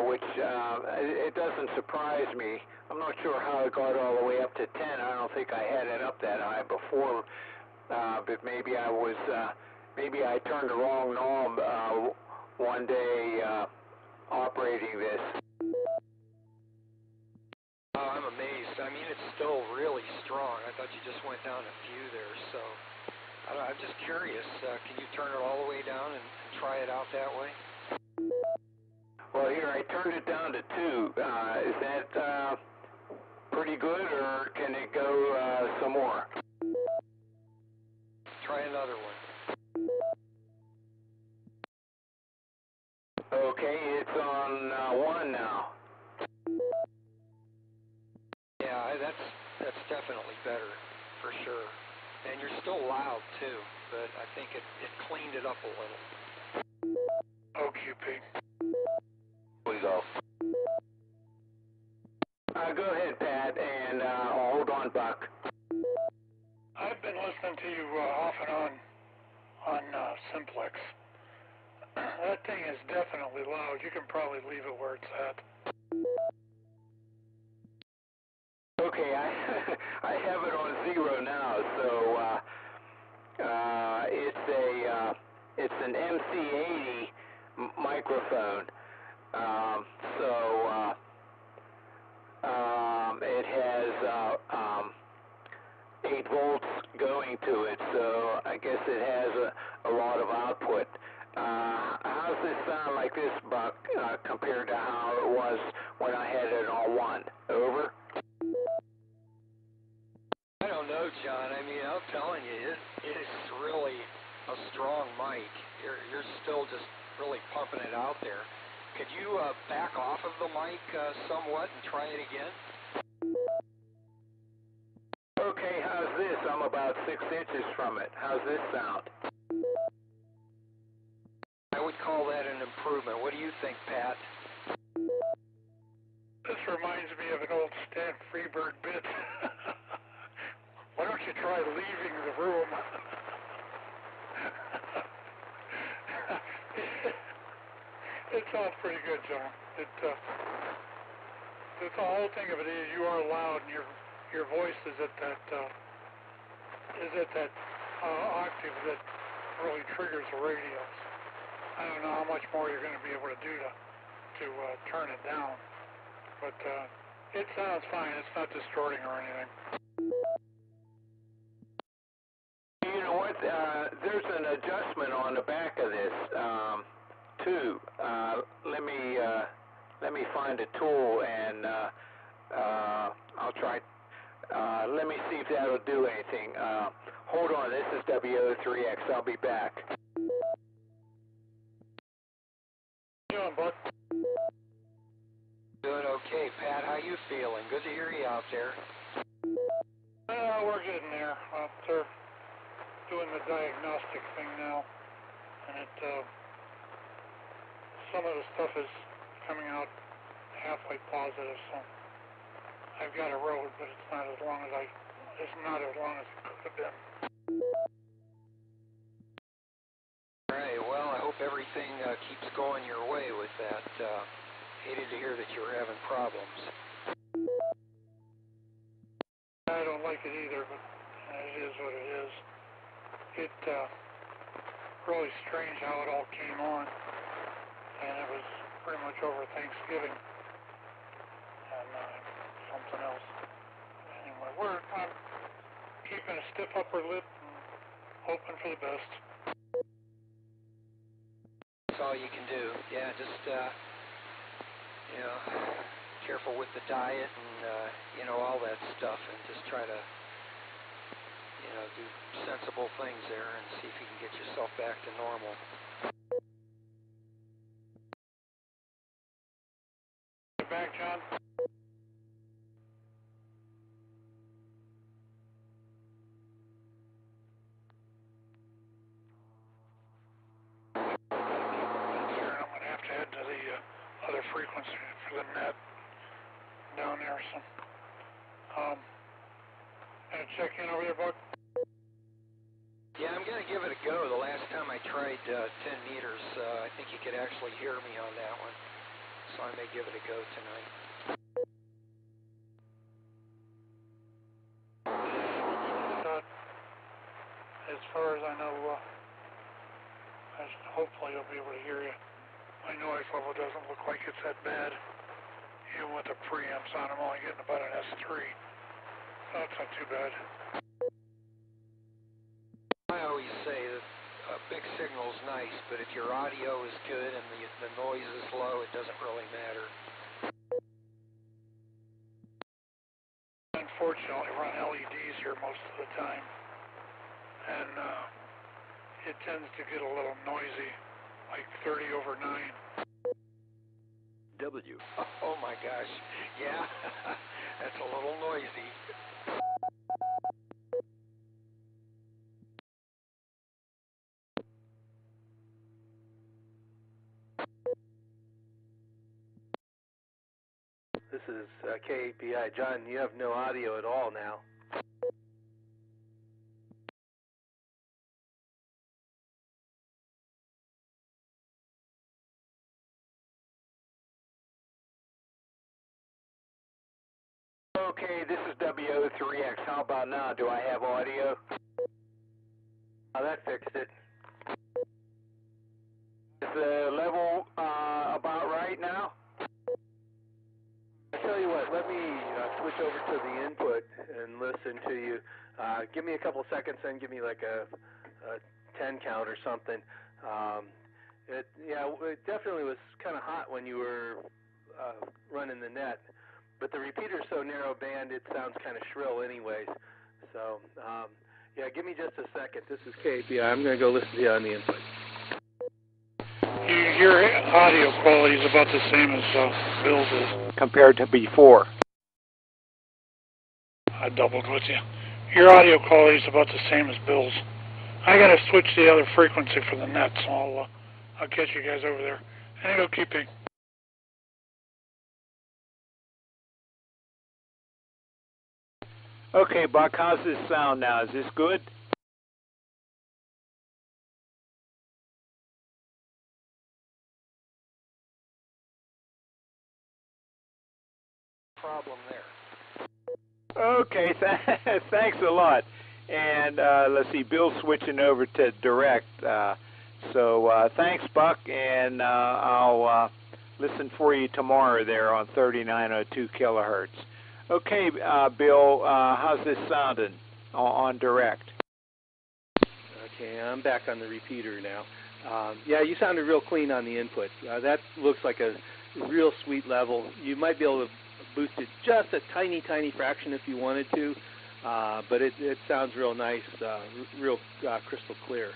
which it doesn't surprise me. I'm not sure how it got all the way up to 10. I don't think I had it up that high before, but maybe I turned the wrong knob one day operating this. I'm amazed. I mean, it's still really strong. I thought you just went down a few there, so I'm just curious. Can you turn it all the way down and try it out that way? Well, here, I turned it down to 2. Is that pretty good, or can it go some more? Try another one. Okay, it's on 1 now. Yeah, that's definitely better, for sure. And you're still loud, too, but I think it cleaned it up a little. OQP. We go. Go ahead, Pat, and hold on, Buck. I've been listening to you off and on Simplex. That thing is definitely loud. You can probably leave it where it's at. Okay, I have it on 0 now, so it's an MC80 microphone. It has 8 volts going to it, so I guess it has a lot of output. How's this sound like this, Buck, compared to how it was when I had it on 1? Over? I don't know, John. I mean, I'm telling you, it is really a strong mic. You're still just really pumping it out there. Could you back off of the mic somewhat and try it again? Okay, how's this? I'm about 6 inches from it. How's this sound? I would call that an improvement. What do you think, Pat? This reminds me of an old Stan Freberg bit. Why don't you try leaving the room? It sounds pretty good, John. The whole thing of it is you are loud, and your voice is at that octave that really triggers the radios. I don't know how much more you're going to be able to do to turn it down, but it sounds fine. It's not distorting or anything. You know what? There's an adjustment on the back of this too. Let me find a tool and I'll try. Let me see if that'll do anything. Hold on. This is WO3X. I'll be back. Doing, Buck? Doing okay, Pat. How you feeling? Good to hear you out there. We're getting there. They're doing the diagnostic thing now, and some of the stuff is coming out halfway positive. So I've got a road, but it's not as long as it could have been. All right. Well, keeps going your way with that. Hated to hear that you were having problems. I don't like it either, but it is what it is. It really strange how it all came on, and it was pretty much over Thanksgiving, and something else. Anyway, I'm keeping a stiff upper lip and hoping for the best. That's all you can do. Yeah, just you know, careful with the diet and you know, all that stuff, and just try to, you know, do sensible things there and see if you can get yourself back to normal. Get back, John. I'm going to have to head to the other frequency for the net down there. So, gonna check in over there, Buck. Yeah, I'm going to give it a go. The last time I tried 10 meters, I think you could actually hear me on that one. So I may give it a go tonight. As far as I know, hopefully I'll be able to hear you. My noise level doesn't look like it's that bad. Even with the preamps on, I'm only getting about an S3. So that's not too bad. I always say that a big signal's nice, but if your audio is good and the noise is low, it doesn't really matter. Unfortunately, run LEDs here most of the time, and it tends to get a little noisy, like 30/9. W. Oh my gosh, yeah, that's a little noisy. This is KAPI. John, you have no audio at all now. Okay, this is WO3X. How about now? Do I have audio? Oh, that fixed it. Is the level about right now? I tell you what, let me switch over to the input and listen to you. Give me a couple seconds, then give me like a 10 count or something. It definitely was kind of hot when you were running the net, but the repeater's so narrow band it sounds kind of shrill anyways. So yeah, give me just a second. This is KPI. I'm going to go listen to you on the input. Your audio quality is about the same as Bill's is. Compared to before. I doubled with you. Your audio quality is about the same as Bill's. I got to switch to the other frequency for the net, so I'll catch you guys over there. And it'll keep it. Okay, Buck, how's this sound now? Is this good? Problem there. Okay, thanks a lot. And let's see, Bill's switching over to direct. So thanks, Buck, and I'll listen for you tomorrow there on 3902 kilohertz. Okay, Bill, how's this sounding on direct? Okay, I'm back on the repeater now. Yeah, you sounded real clean on the input. That looks like a real sweet level. You might be able to boost it just a tiny fraction if you wanted to, but it sounds real nice, real crystal clear.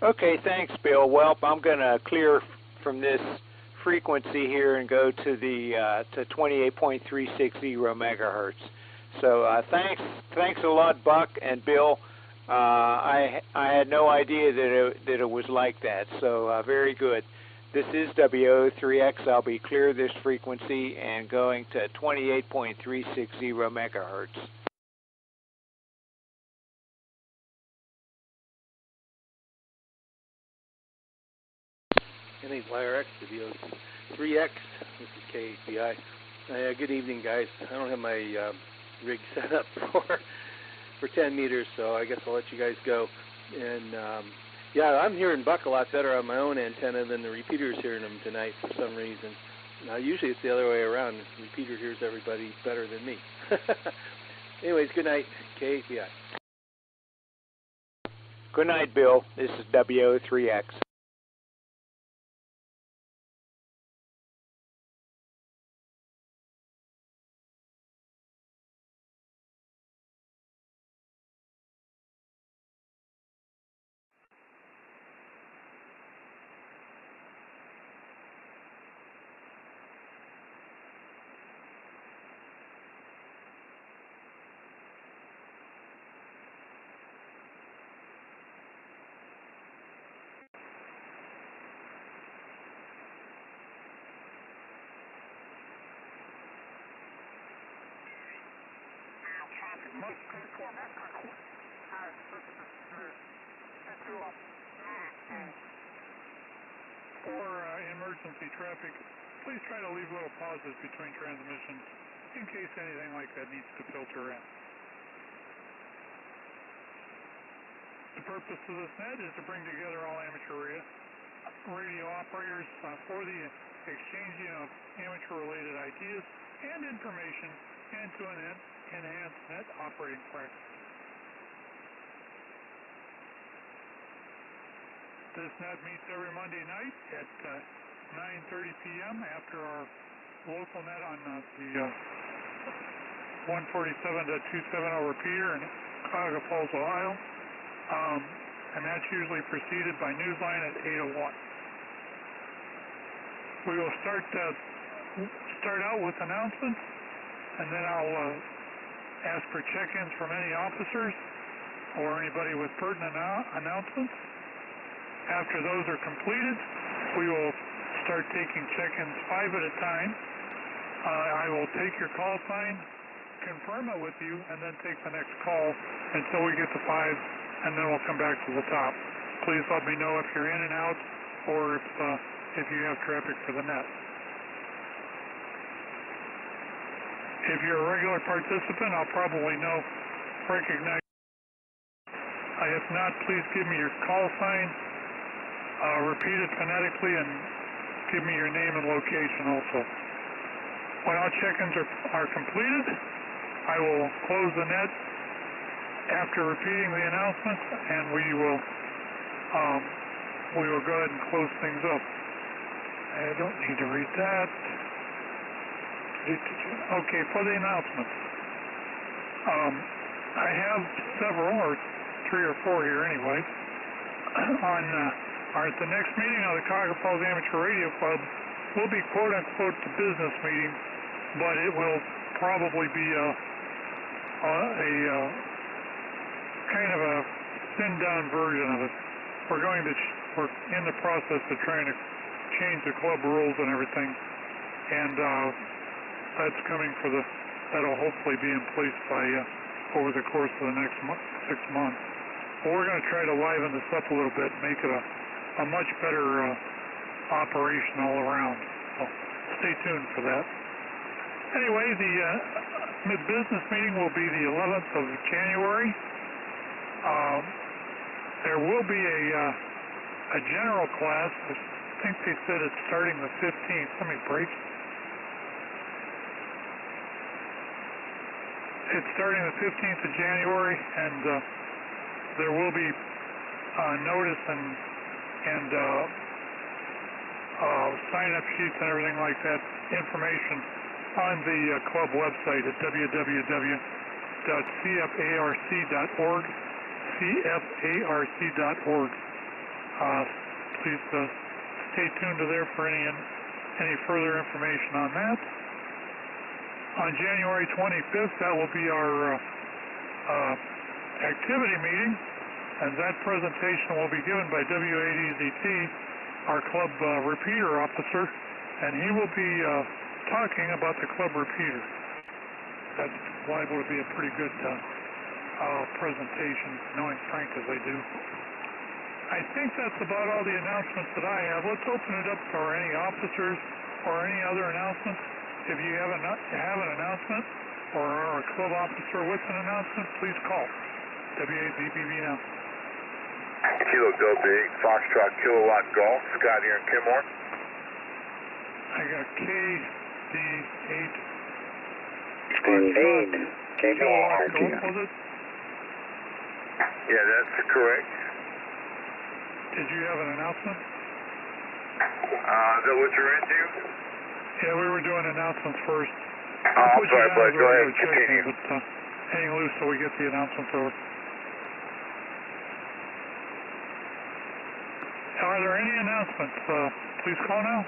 Okay, thanks, Bill. Well, I'm going to clear from this frequency here and go to the to 28.360 megahertz. So thanks a lot, Buck and Bill. I had no idea that it was like that. So very good. This is WO3X. I'll be clear this frequency and going to 28.360 megahertz. Wire X to VO3X. This is KHBI. Good evening, guys. I don't have my rig set up for 10 meters, so I guess I'll let you guys go. And yeah, I'm hearing Buck a lot better on my own antenna than the repeater's hearing him tonight for some reason. Now, usually it's the other way around. The repeater hears everybody better than me. Anyways, good night, KHBI. Good night, Bill. This is WO3X. For emergency traffic, please try to leave little pauses between transmissions in case anything like that needs to filter in. The purpose of this net is to bring together all amateur radio operators for the exchanging of amateur-related ideas and information and to enhance net operating practice. This net meets every Monday night at 9:30 p.m. after our local net on the 147.270 repeater in Cuyahoga Falls, Ohio. And that's usually preceded by Newsline at 8:01. We will start out with announcements, and then I'll ask for check-ins from any officers or anybody with pertinent announcements. After those are completed, we will start taking check-ins 5 at a time. I will take your call sign, confirm it with you, and then take the next call until we get to 5, and then we'll come back to the top. Please let me know if you're in and out or if you have traffic for the net. If you're a regular participant, I'll probably recognize. If not, please give me your call sign. Repeat it phonetically and give me your name and location also. When all check-ins are completed, I will close the net after repeating the announcements, and we will go ahead and close things up. I don't need to read that. Okay, for the announcements. I have several, or 3 or 4 here anyway. At the next meeting of the Cuyahoga Falls Amateur Radio Club will be quote-unquote the business meeting, but it will probably be a kind of a thinned-down version of it. We're in the process of trying to change the club rules and everything, and that's coming that'll hopefully be in place by over the course of the next 6 months. But we're going to try to liven this up a little bit, make it a much better operation all around. So stay tuned for that. Anyway, the business meeting will be the 11th of January. There will be a general class. I think they said it's starting the 15th. Let me break. It's starting the 15th of January, and there will be notice and sign-up sheets and everything like that, information on the club website at www.cfarc.org, cfarc.org. Please stay tuned to there for any further information on that. On January 25th, that will be our activity meeting, and that presentation will be given by W8EZT, our club repeater officer, and he will be talking about the club repeater. That's liable to be a pretty good presentation, knowing Frank as I do. I think that's about all the announcements that I have. Let's open it up for any officers or any other announcements. If you have an announcement or are a club officer with an announcement, please call. W8BBB now. Kilo Delta 8, Foxtrot Kilowatt Golf, Scott here in Kenmore. I got KD8. KD8. Kilowatt Golf, was it? Yeah, that's correct. Did you have an announcement? Is that what you're into? Yeah, we were doing announcements first. I'm sorry, bud. Go ahead, continue. But hang loose till we get the announcements over. Are there any announcements? Please call now.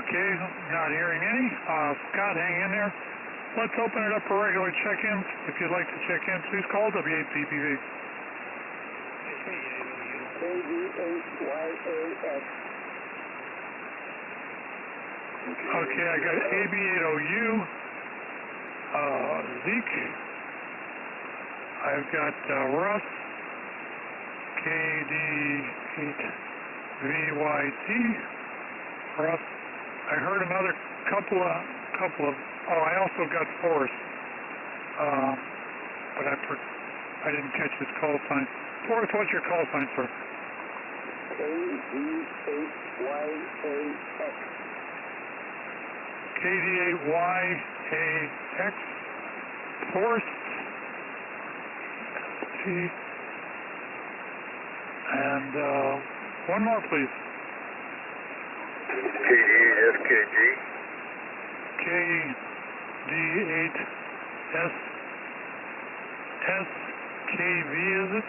Okay, not hearing any. Scott, hang in there. Let's open it up for regular check-ins. If you'd like to check in, please call W8BBV. KD8YAX. Okay, I got AB8OU, Zeke. I've got Russ, KD8VYT, Russ. I heard another couple of. Oh, I also got Forrest, but I didn't catch his call sign. Forrest, what's your call sign, sir? KD8YAX. KD8YAX. Forrest. And one more, please. KD8FKG. KD8SKV, is it?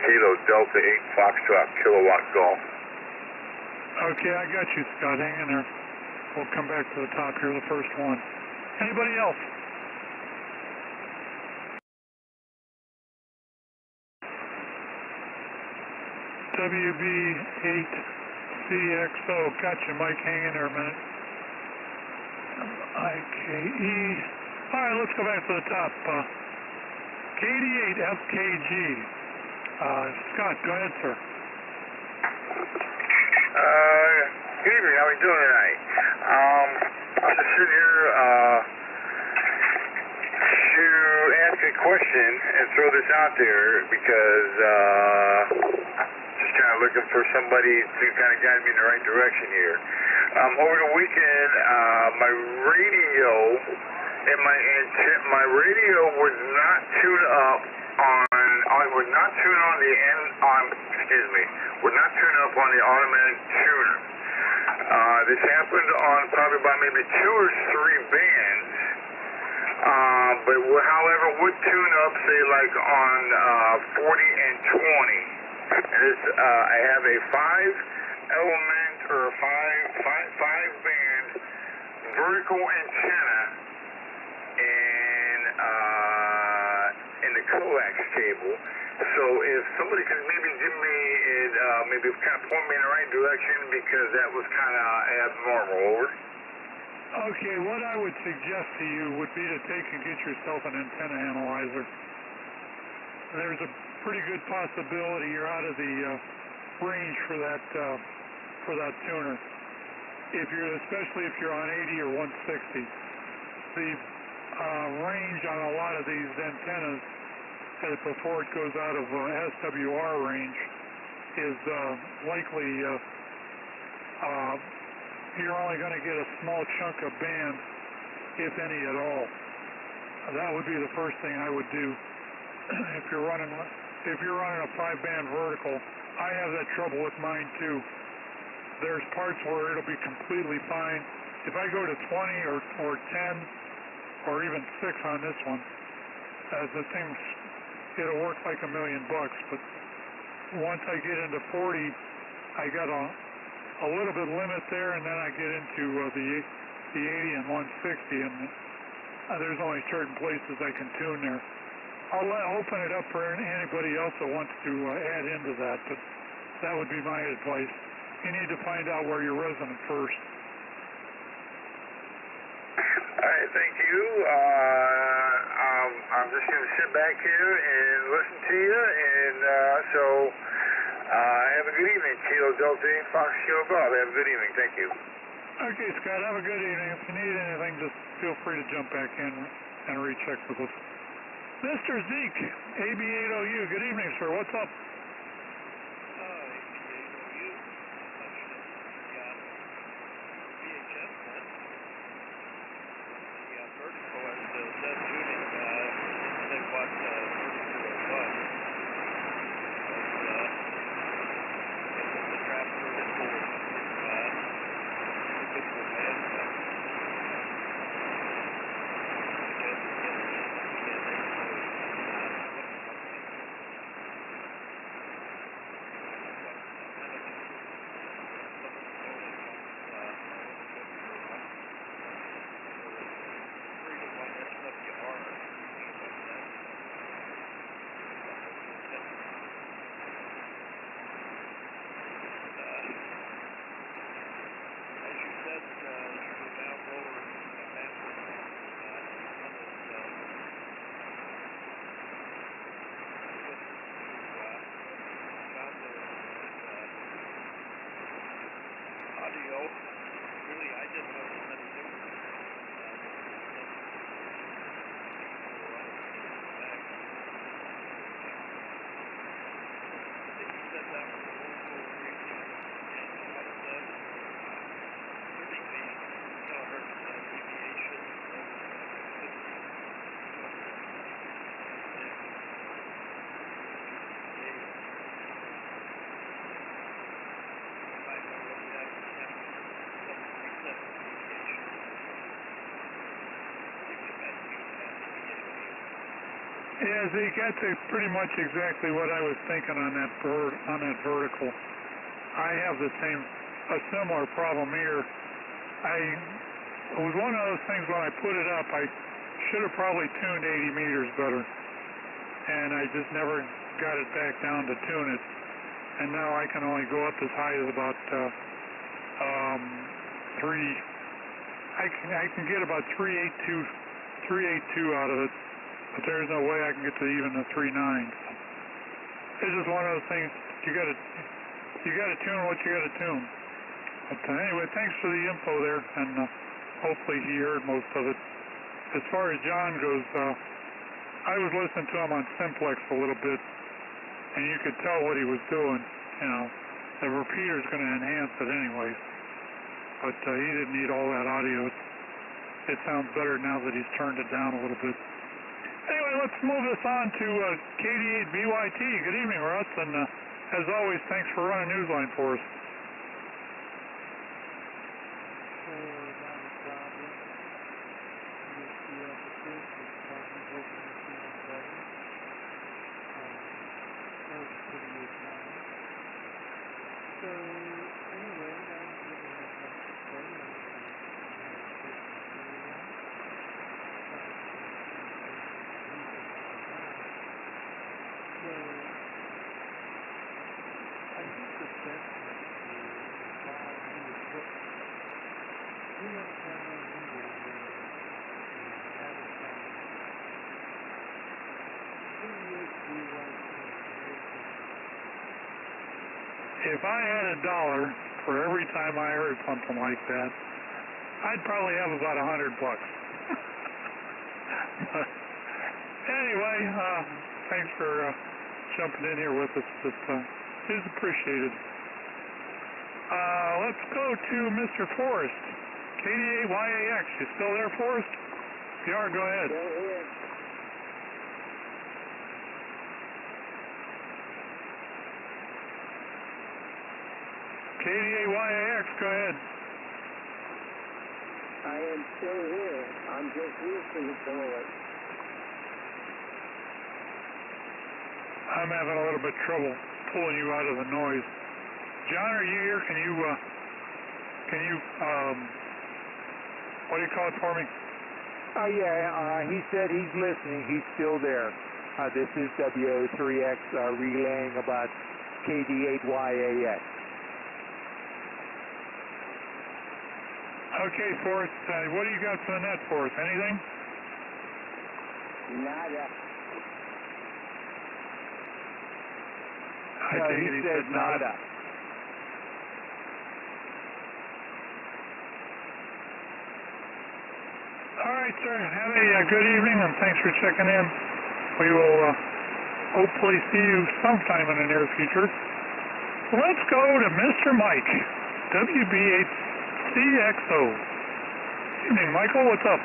Kilo Delta 8 Foxtrot Kilowatt Golf. Okay, I got you, Scott. Hang in there. We'll come back to the top here, the first one. Anybody else? WB8CXO. Gotcha, Mike. Hang in there a minute. IKE. All right, let's go back to the top. KD8FKG. Scott, go ahead, sir. Good evening. How are we doing tonight? I'm just sitting here to ask a question and throw this out there because just kind of looking for somebody to kind of guide me in the right direction here. Over the weekend, my radio and my radio would not tune up would not tune on the would not tune up on the automatic tuner. This happened on probably about maybe 2 or 3 bands, but however would tune up, say like on 40 and 20. And this, I have a 5-element or a 5-band vertical antenna in the coax cable. So if somebody could maybe give me maybe kind of point me in the right direction, because that was kind of abnormal. Over. Okay, what I would suggest to you would be to take and get yourself an antenna analyzer. There's a pretty good possibility you're out of the range for that tuner. Especially if you're on 80 or 160. The range on a lot of these antennas, before it goes out of SWR range, is likely you're only going to get a small chunk of band, if any at all. That would be the first thing I would do if you're running a 5-band vertical. I have that trouble with mine too. There's parts where it'll be completely fine. If I go to 20 or 10 or even 6 on this one, the thing's it'll work like $1 million. But once I get into 40, I got a little bit limit there, and then I get into the 80 and 160, and there's only certain places I can tune there. I'll open it up for anybody else that wants to add into that, but that would be my advice. You need to find out where you're resonant first. All right, thank you. I'm just going to sit back here and listen to you, and have a good evening, Kilo Delta Fox Kilo Golf. Have a good evening. Thank you. Okay, Scott, have a good evening. If you need anything, just feel free to jump back in and recheck with us. Mr. Zeke, AB8OU, good evening, sir. What's up? Yeah, Zeke, that's pretty much exactly what I was thinking on that vertical. I have a similar problem here. It was one of those things when I put it up, I should have probably tuned 80 meters better, and I just never got it back down to tune it. And now I can only go up as high as about I can get about 382 out of it. But there's no way I can get to even a 3.9. It's just one of those things. You gotta tune what you gotta tune. But anyway, thanks for the info there, and hopefully he heard most of it. As far as John goes, I was listening to him on Simplex a little bit, and you could tell what he was doing. You know, the repeater's going to enhance it anyways. But he didn't need all that audio. It sounds better now that he's turned it down a little bit. Anyway, let's move this on to KD8BYT. Good evening, Russ, and as always, thanks for running Newsline for us. If I had $1 for every time I heard something like that, I'd probably have about $100 bucks. Anyway, thanks for jumping in here with us. It is appreciated. Let's go to Mr. Forrest. KDA-YAX, you still there, Forrest? If you are, go ahead. Go ahead. KDA-YAX, go ahead. I am still here. I'm just listening to it. I'm having a little bit of trouble pulling you out of the noise. John, are you here? Can you what do you call it for me? Yeah, he said he's listening. He's still there. This is WO3X relaying about KD8YAX. Okay, Forrest, what do you got for the net, Forrest? Anything? Nada. I take it he said nada. All right, sir. Have a good evening, and thanks for checking in. We will hopefully see you sometime in the near future. Let's go to Mr. Mike, WB8CXO. Evening, Michael. What's up?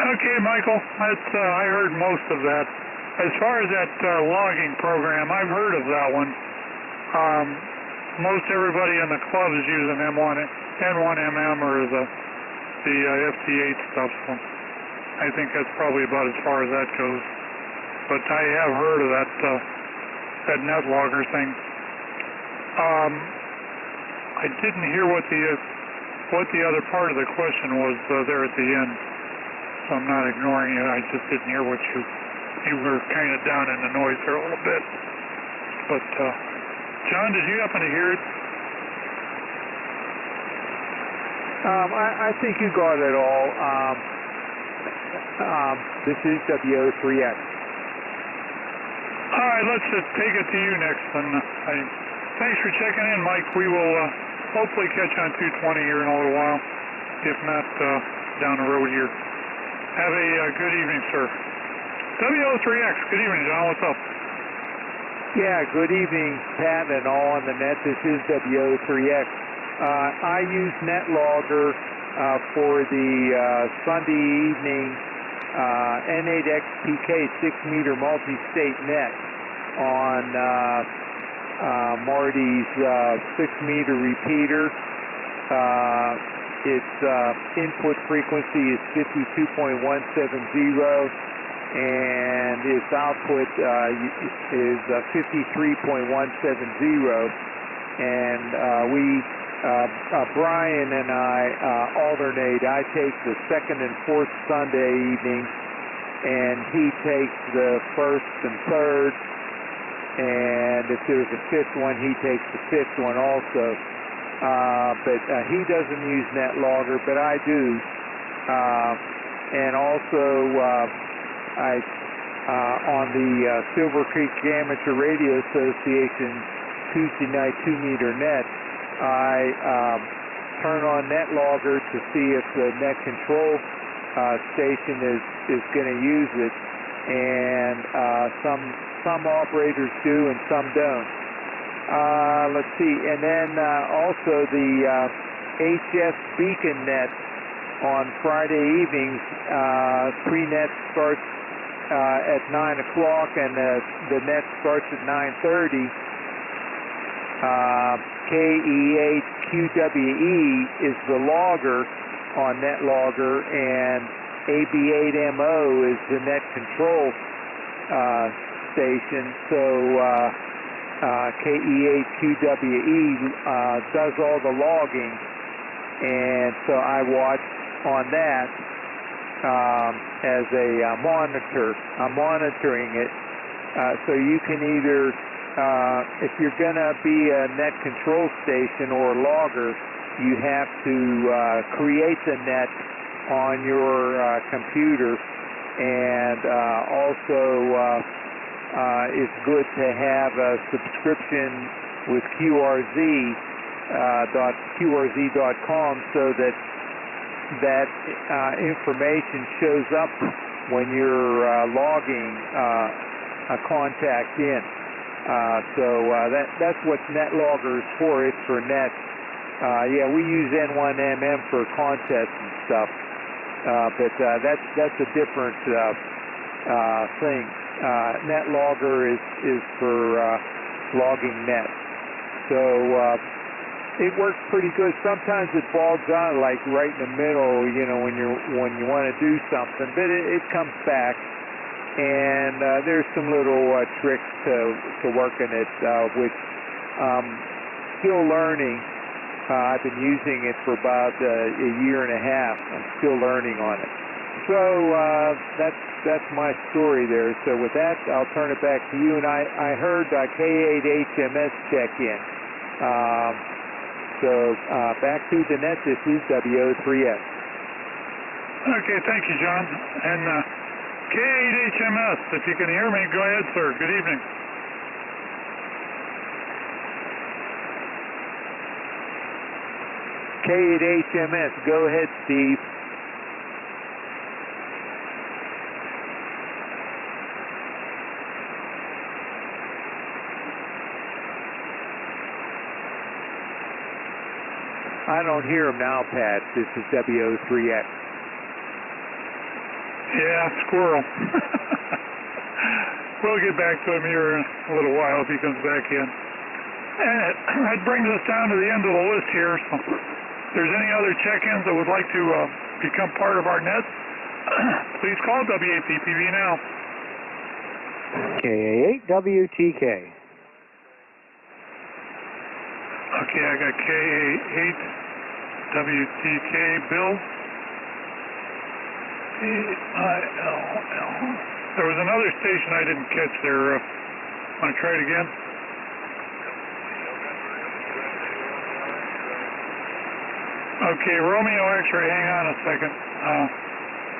Okay, Michael, I heard most of that. As far as that logging program, I've heard of that one. Most everybody in the club is using N1MM or the FT8 stuff, so I think that's probably about as far as that goes. But I have heard of that net logger thing. I didn't hear what the other part of the question was there at the end. So I'm not ignoring you. I just didn't hear what you were kind of down in the noise there a little bit. But John, did you happen to hear it? I think you got it all. This is WO3X. All right, let's take it to you next. And thanks for checking in, Mike. We will hopefully catch you on 220 here in a little while, if not down the road here. Have a good evening, sir. WO3X, good evening, John. What's up? Yeah, good evening, Pat, and all on the net. This is WO3X. I use NetLogger for the Sunday evening N8XPK 6-meter multi-state net on Marty's 6-meter repeater. Its input frequency is 52.170, and its output is 53.170. And Brian and I alternate. I take the second and fourth Sunday evening, and he takes the first and third. And if there's a fifth one, he takes the fifth one also. But he doesn't use NetLogger, but I do. And also, I on the Silver Creek Amateur Radio Association Tuesday night 2-meter net, I turn on NetLogger to see if the net control station is going to use it, and some operators do and some don't. Let's see, and then also the HS Beacon net on Friday evenings. Pre-net starts at 9 o'clock, and the net starts at 9:30. KE8QWE is the logger on NetLogger, and AB8MO is the net control station. So KE8QWE does all the logging, and so I watch on that as a monitor. I'm monitoring it. So you can either, if you're going to be a net control station or logger, you have to create the net on your computer, and also it's good to have a subscription with QRZ.com so that information shows up when you're logging a contact in. That's what NetLogger is for. It's for net. Yeah, we use N1MM for contests and stuff, but that's a different thing. NetLogger is for logging net. So it works pretty good. Sometimes it bogs out like right in the middle, you know, when you want to do something, but it comes back. And there's some little tricks to working it, which I'm still learning. I've been using it for about a year and a half. I'm still learning on it. So that's my story there. So with that, I'll turn it back to you. And I heard K8HMS check in. So back to the net. This is WO3S. Okay, thank you, John. And K8HMS, if you can hear me, go ahead, sir. Good evening. K8HMS, go ahead, Steve. I don't hear him now, Pat. This is WO3X. Yeah, squirrel. We'll get back to him here in a little while if he comes back in. And that brings us down to the end of the list here. So if there's any other check-ins that would like to become part of our net, please call WAPPV now. K8WTK. Okay, I got K8WTK. Bill? K-I-L-L. There was another station I didn't catch there. Want to try it again? Okay, Romeo X-ray, hang on a second.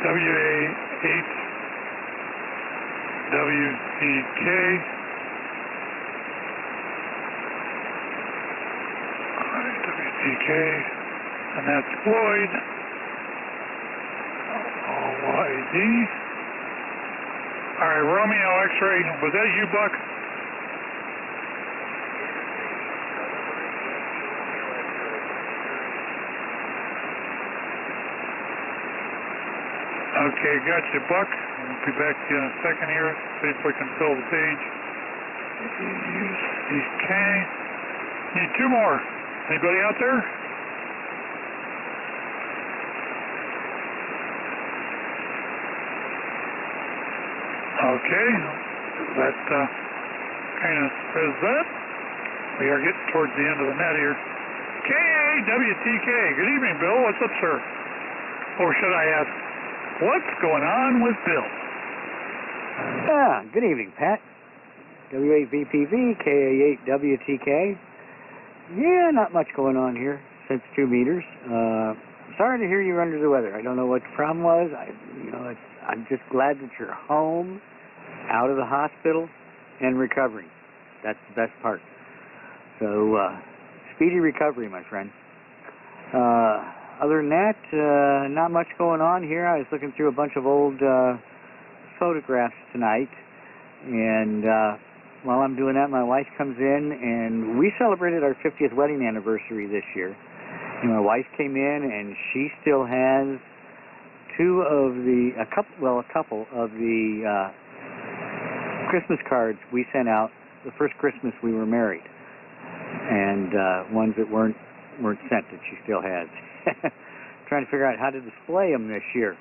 WA8WTK. WTK, and that's Floyd. OYD. All right, Romeo X-ray, was that you, Buck? Okay, got you, Buck. We'll be back to you in a second here. See if we can fill the page. Okay. Need two more. Anybody out there? Okay. That kind of says that. We are getting towards the end of the net here. KAWTK. Good evening, Bill. What's up, sir? Or should I ask, what's going on with Bill? Good evening, Pat. W8VPV, KA8WTK. Yeah, not much going on here since 2 meters. Sorry to hear you're under the weather. I don't know what the problem was. I'm just glad that you're home out of the hospital and recovering. That's the best part. So, speedy recovery, my friend. Other than that, not much going on here. I was looking through a bunch of old photographs tonight, and while I'm doing that, my wife comes in, and we celebrated our 50th wedding anniversary this year. And my wife came in, and she still has a couple of the Christmas cards we sent out the first Christmas we were married, and ones that weren't sent that she still has. Trying to figure out how to display them this year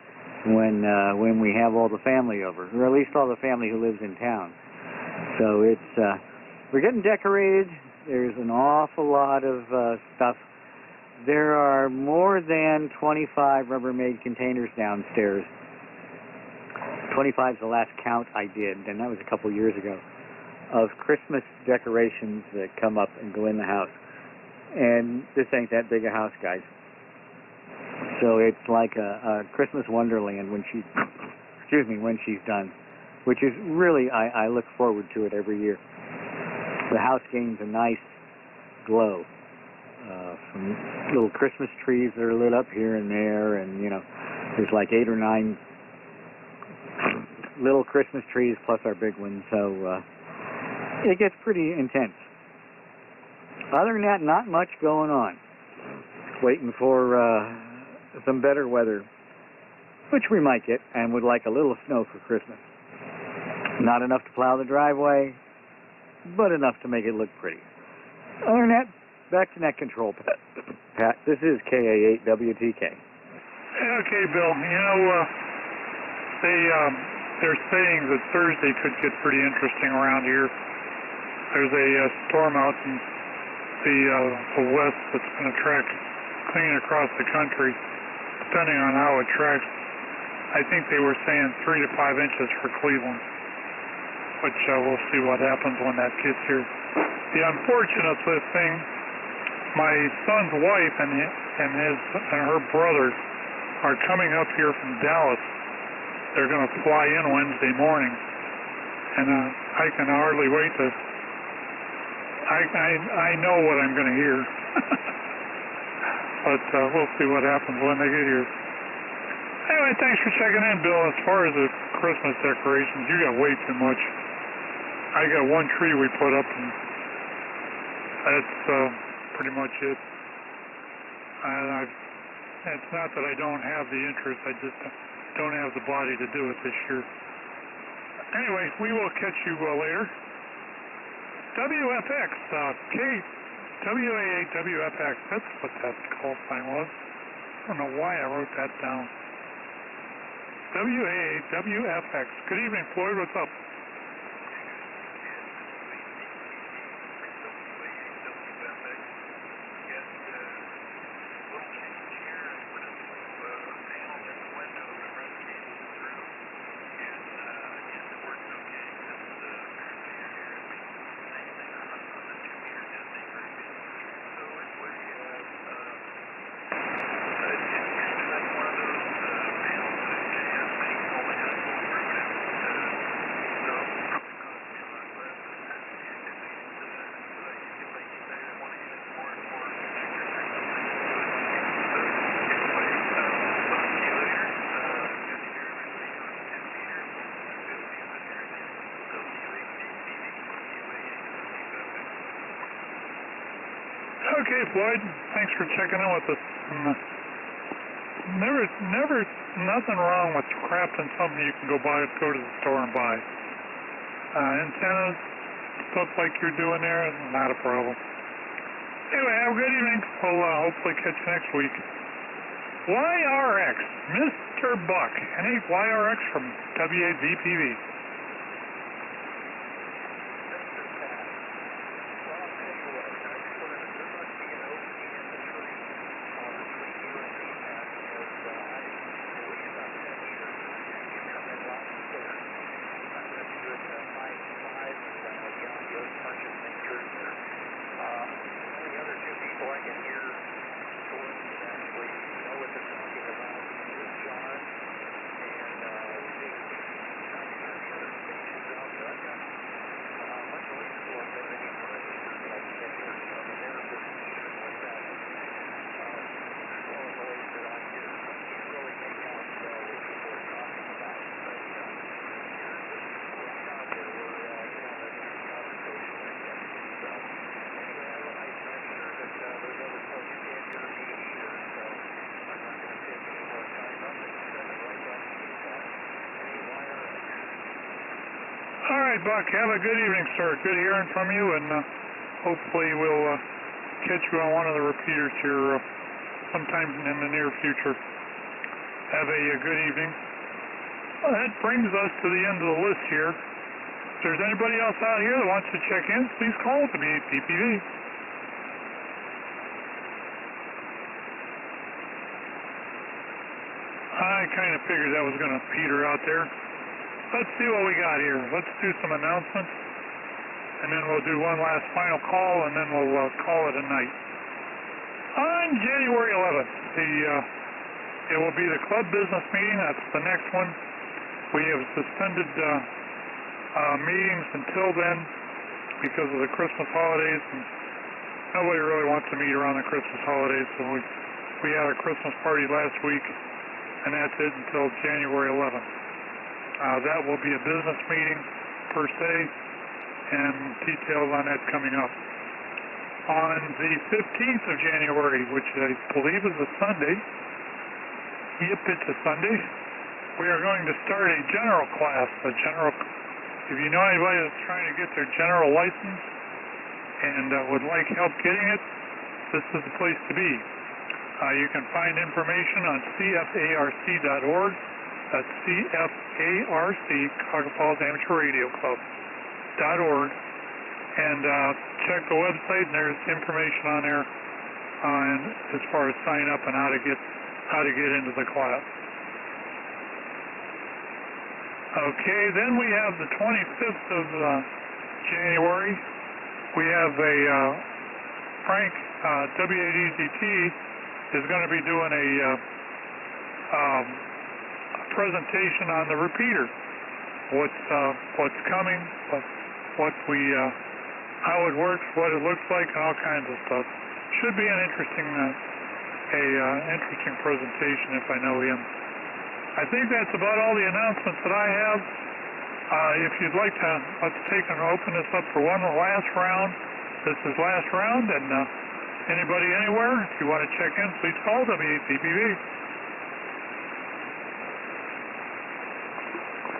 when we have all the family over, or at least all the family who lives in town. So it's we're getting decorated. There's an awful lot of stuff. There are more than 25 Rubbermaid containers downstairs. 25 is the last count I did, and that was a couple years ago, of Christmas decorations that come up and go in the house. And this ain't that big a house, guys. So it's like a Christmas wonderland when she's done, which is really, I look forward to it every year. The house gains a nice glow from little Christmas trees that are lit up here and there, and there's like 8 or 9 little Christmas trees plus our big one, so it gets pretty intense. Other than that, not much going on. Waiting for some better weather, which we might get, and would like a little snow for Christmas. Not enough to plow the driveway, but enough to make it look pretty. Other than that, back to net control, Pat. This is KA8WTK. Okay, Bill. They're saying that Thursday could get pretty interesting around here. There's a storm out in the west that's going to track clean across the country, depending on how it tracks. I think they were saying 3 to 5 inches for Cleveland, which we'll see what happens when that gets here. The unfortunate thing, my son's wife and her brother are coming up here from Dallas. They're going to fly in Wednesday morning, and I can hardly wait to. I know what I'm going to hear, but we'll see what happens when they get here. Anyway, thanks for checking in, Bill. As far as the Christmas decorations, you got way too much. I got one tree we put up, and that's pretty much it. It's not that I don't have the interest, I just don't have the body to do it this year. Anyway, we will catch you later. WFX, WA8WFX, that's what that call sign was. I don't know why I wrote that down. WA8WFX. Good evening, Floyd, what's up? Okay, Floyd, thanks for checking in with us. Never, nothing wrong with crafting something you can go to the store and buy. Antennas, stuff like you're doing there, not a problem. Anyway, have a good evening. We'll hopefully catch you next week. YRX, Mr. Buck, YRX from W8VPV. right, Buck. Have a good evening, sir. Good hearing from you, and hopefully we'll catch you on one of the repeaters here sometime in the near future. Have a good evening. Well, that brings us to the end of the list here. If there's anybody else out here that wants to check in, please call the BPPV. I kind of figured that was going to peter out there. Let's see what we got here. Let's do some announcements, and then we'll do one last final call, and then we'll call it a night. On January 11th, it will be the club business meeting. That's the next one. We have suspended meetings until then because of the Christmas holidays, and nobody really wants to meet around the Christmas holidays, so we had a Christmas party last week, and that's it until January 11th. That will be a business meeting per se, and details on that coming up. On the 15th of January, which I believe is a Sunday, yep, it's a Sunday, we are going to start a general class. If you know anybody that's trying to get their general license and would like help getting it, this is the place to be. You can find information on CFARC.org. That's CFARC, Cuyahoga Falls Amateur Radio Club.org, and check the website, and there's information on there as far as sign up and how to get into the class. Okay, then we have the 25th of January. We have a Frank W8EZT is going to be doing a presentation on the repeater, what's coming, how it works, what it looks like, and all kinds of stuff. Should be an interesting presentation if I know him. I think that's about all the announcements that I have. If you'd like to, let's take and open this up for one last round. This is last round, and anybody anywhere, if you want to check in, please call WAPPV.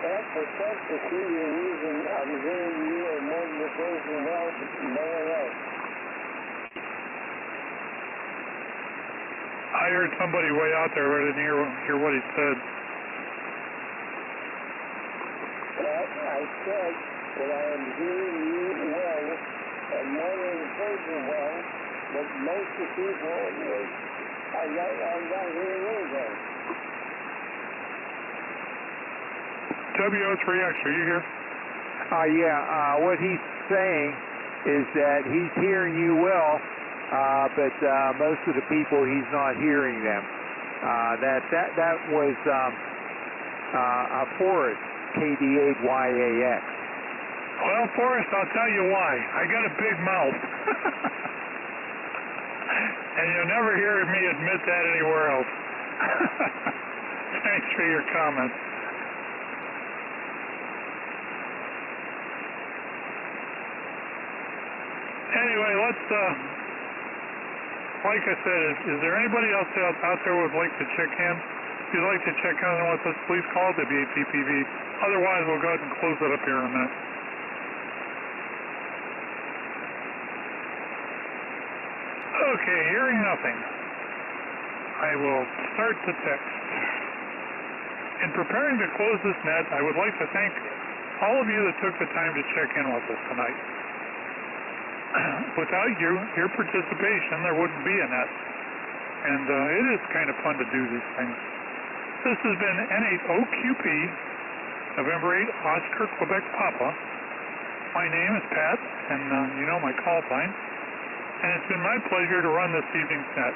That's the sense of you're using. I'm hearing you are more than the person else, no one else. I heard somebody way out there, but I didn't hear what he said. Well, I said that I am hearing you well, and more than the person well, but most of the people, I'm not hearing anything. WO3X, are you here? Yeah, what he's saying is that he's hearing you well, but most of the people he's not hearing them. That was Forrest, KD8YAX. Well, Forrest, I'll tell you why. I got a big mouth. And you'll never hear me admit that anywhere else. Thanks for your comments. Anyway, let's, like I said, is there anybody else out there who would like to check in? If you'd like to check in with us, please call the BAPPV. Otherwise, we'll go ahead and close it up here in a minute. Okay, hearing nothing, I will start the text. In preparing to close this net, I would like to thank all of you that took the time to check in with us tonight. Without your participation, there wouldn't be a net. And it is kind of fun to do these things. This has been N8OQP, November 8, Oscar, Quebec, Papa. My name is Pat, and you know my call sign. And it's been my pleasure to run this evening's net.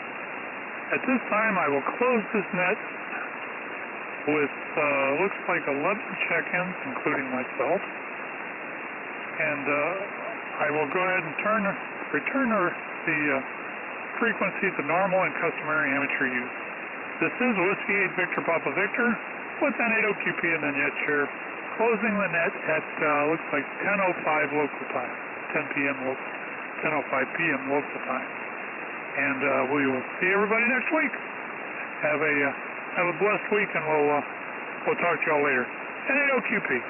At this time, I will close this net with, looks like 11 check-ins, including myself. And I will go ahead and return the frequency to normal and customary amateur use. This is Whiskey 8 Victor Papa Victor with N8OQP and the net share, closing the net at, looks like 10:05 local time, 10:05 p.m. local time. And we will see everybody next week. Have a blessed week, and we'll talk to y'all later. N8OQP.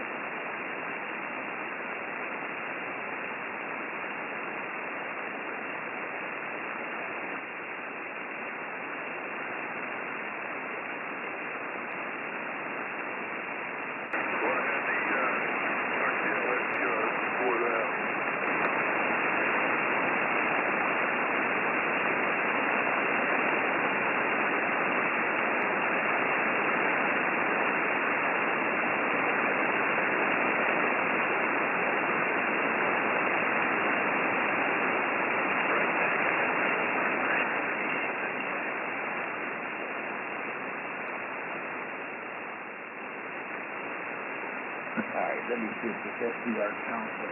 Let me see if this SDR counts it.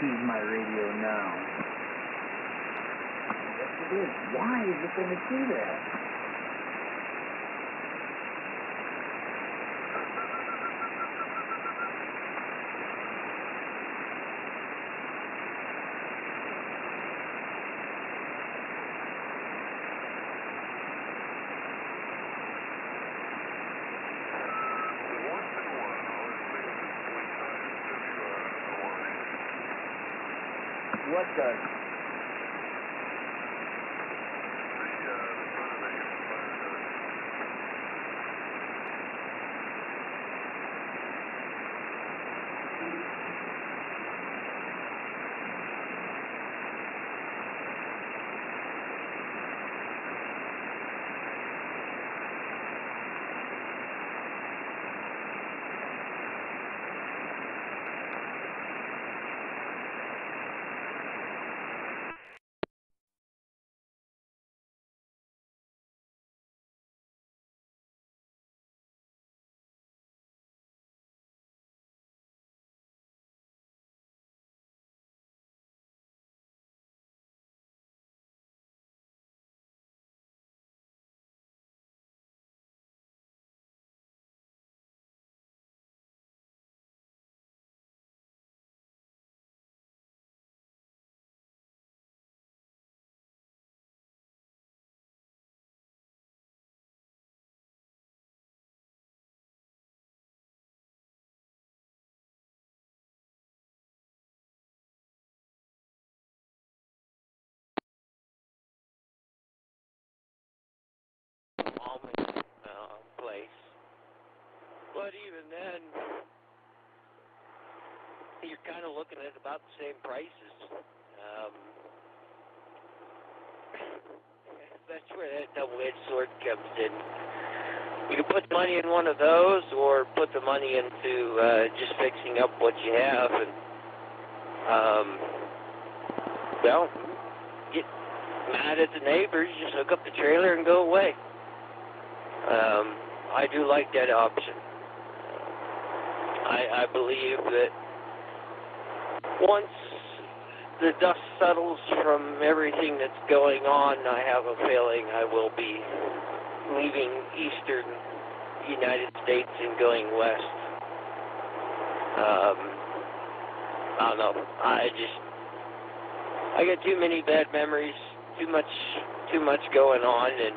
Here's my radio now. Yes, it is. Why is it going to do that? What does? Place. But even then, you're kind of looking at about the same prices. That's where that double-edged sword comes in. You can put money in one of those, or put the money into just fixing up what you have, and well, get mad at the neighbors, just hook up the trailer and go away. I do like that option. I believe that once the dust settles from everything that's going on, I have a feeling I will be leaving eastern United States and going west. I don't know. I got too many bad memories, too much going on, and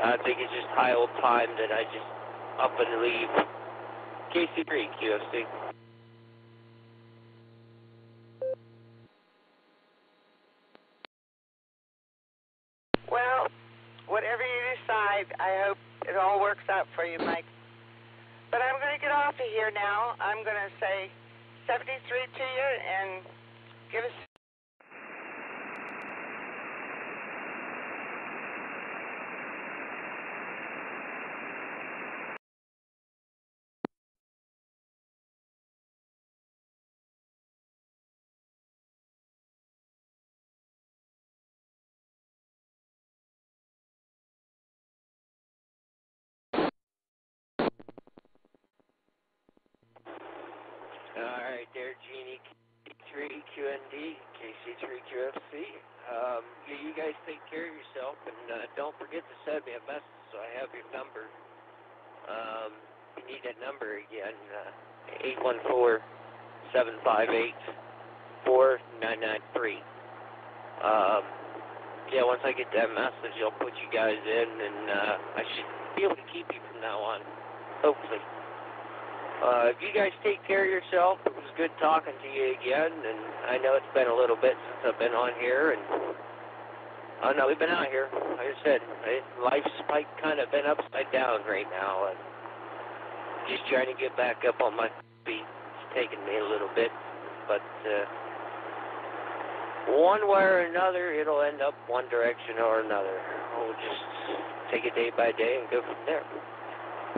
I think it's just high old time that I just up and leave. KC3 QFC. Well, whatever you decide, I hope it all works out for you, Mike. But I'm going to get off of here now. I'm going to say 73 to you and give us... Alright, there, Jeannie. KC3QND, KC3QFC. You guys take care of yourself, and don't forget to send me a message so I have your number. You need that number again, 814-758-4993. Yeah, once I get that message, I'll put you guys in, and I should be able to keep you from now on, hopefully. If you guys take care of yourself, it was good talking to you again, and I know it's been a little bit since I've been on here, and oh no, we've been out here. Like I said, life's like kind of been upside down right now, and just trying to get back up on my feet. It's taken me a little bit, but one way or another, it'll end up one direction or another. We'll just take it day by day and go from there.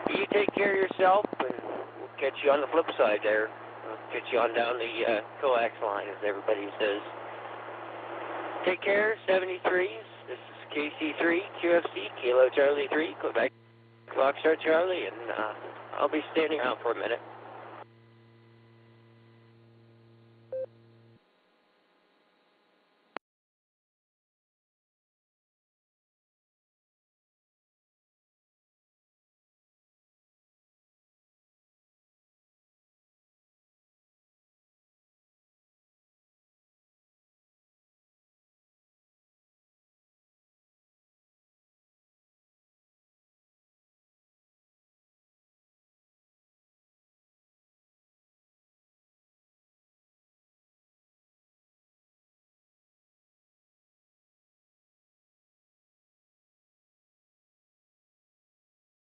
You take care of yourself, and we'll catch you on the flip side there. We'll catch you on down the coax line, as everybody says. Take care, 73s. This is KC3, QFC, Kilo Charlie 3, Quebec, Foxtrot Charlie, and I'll be standing around for a minute.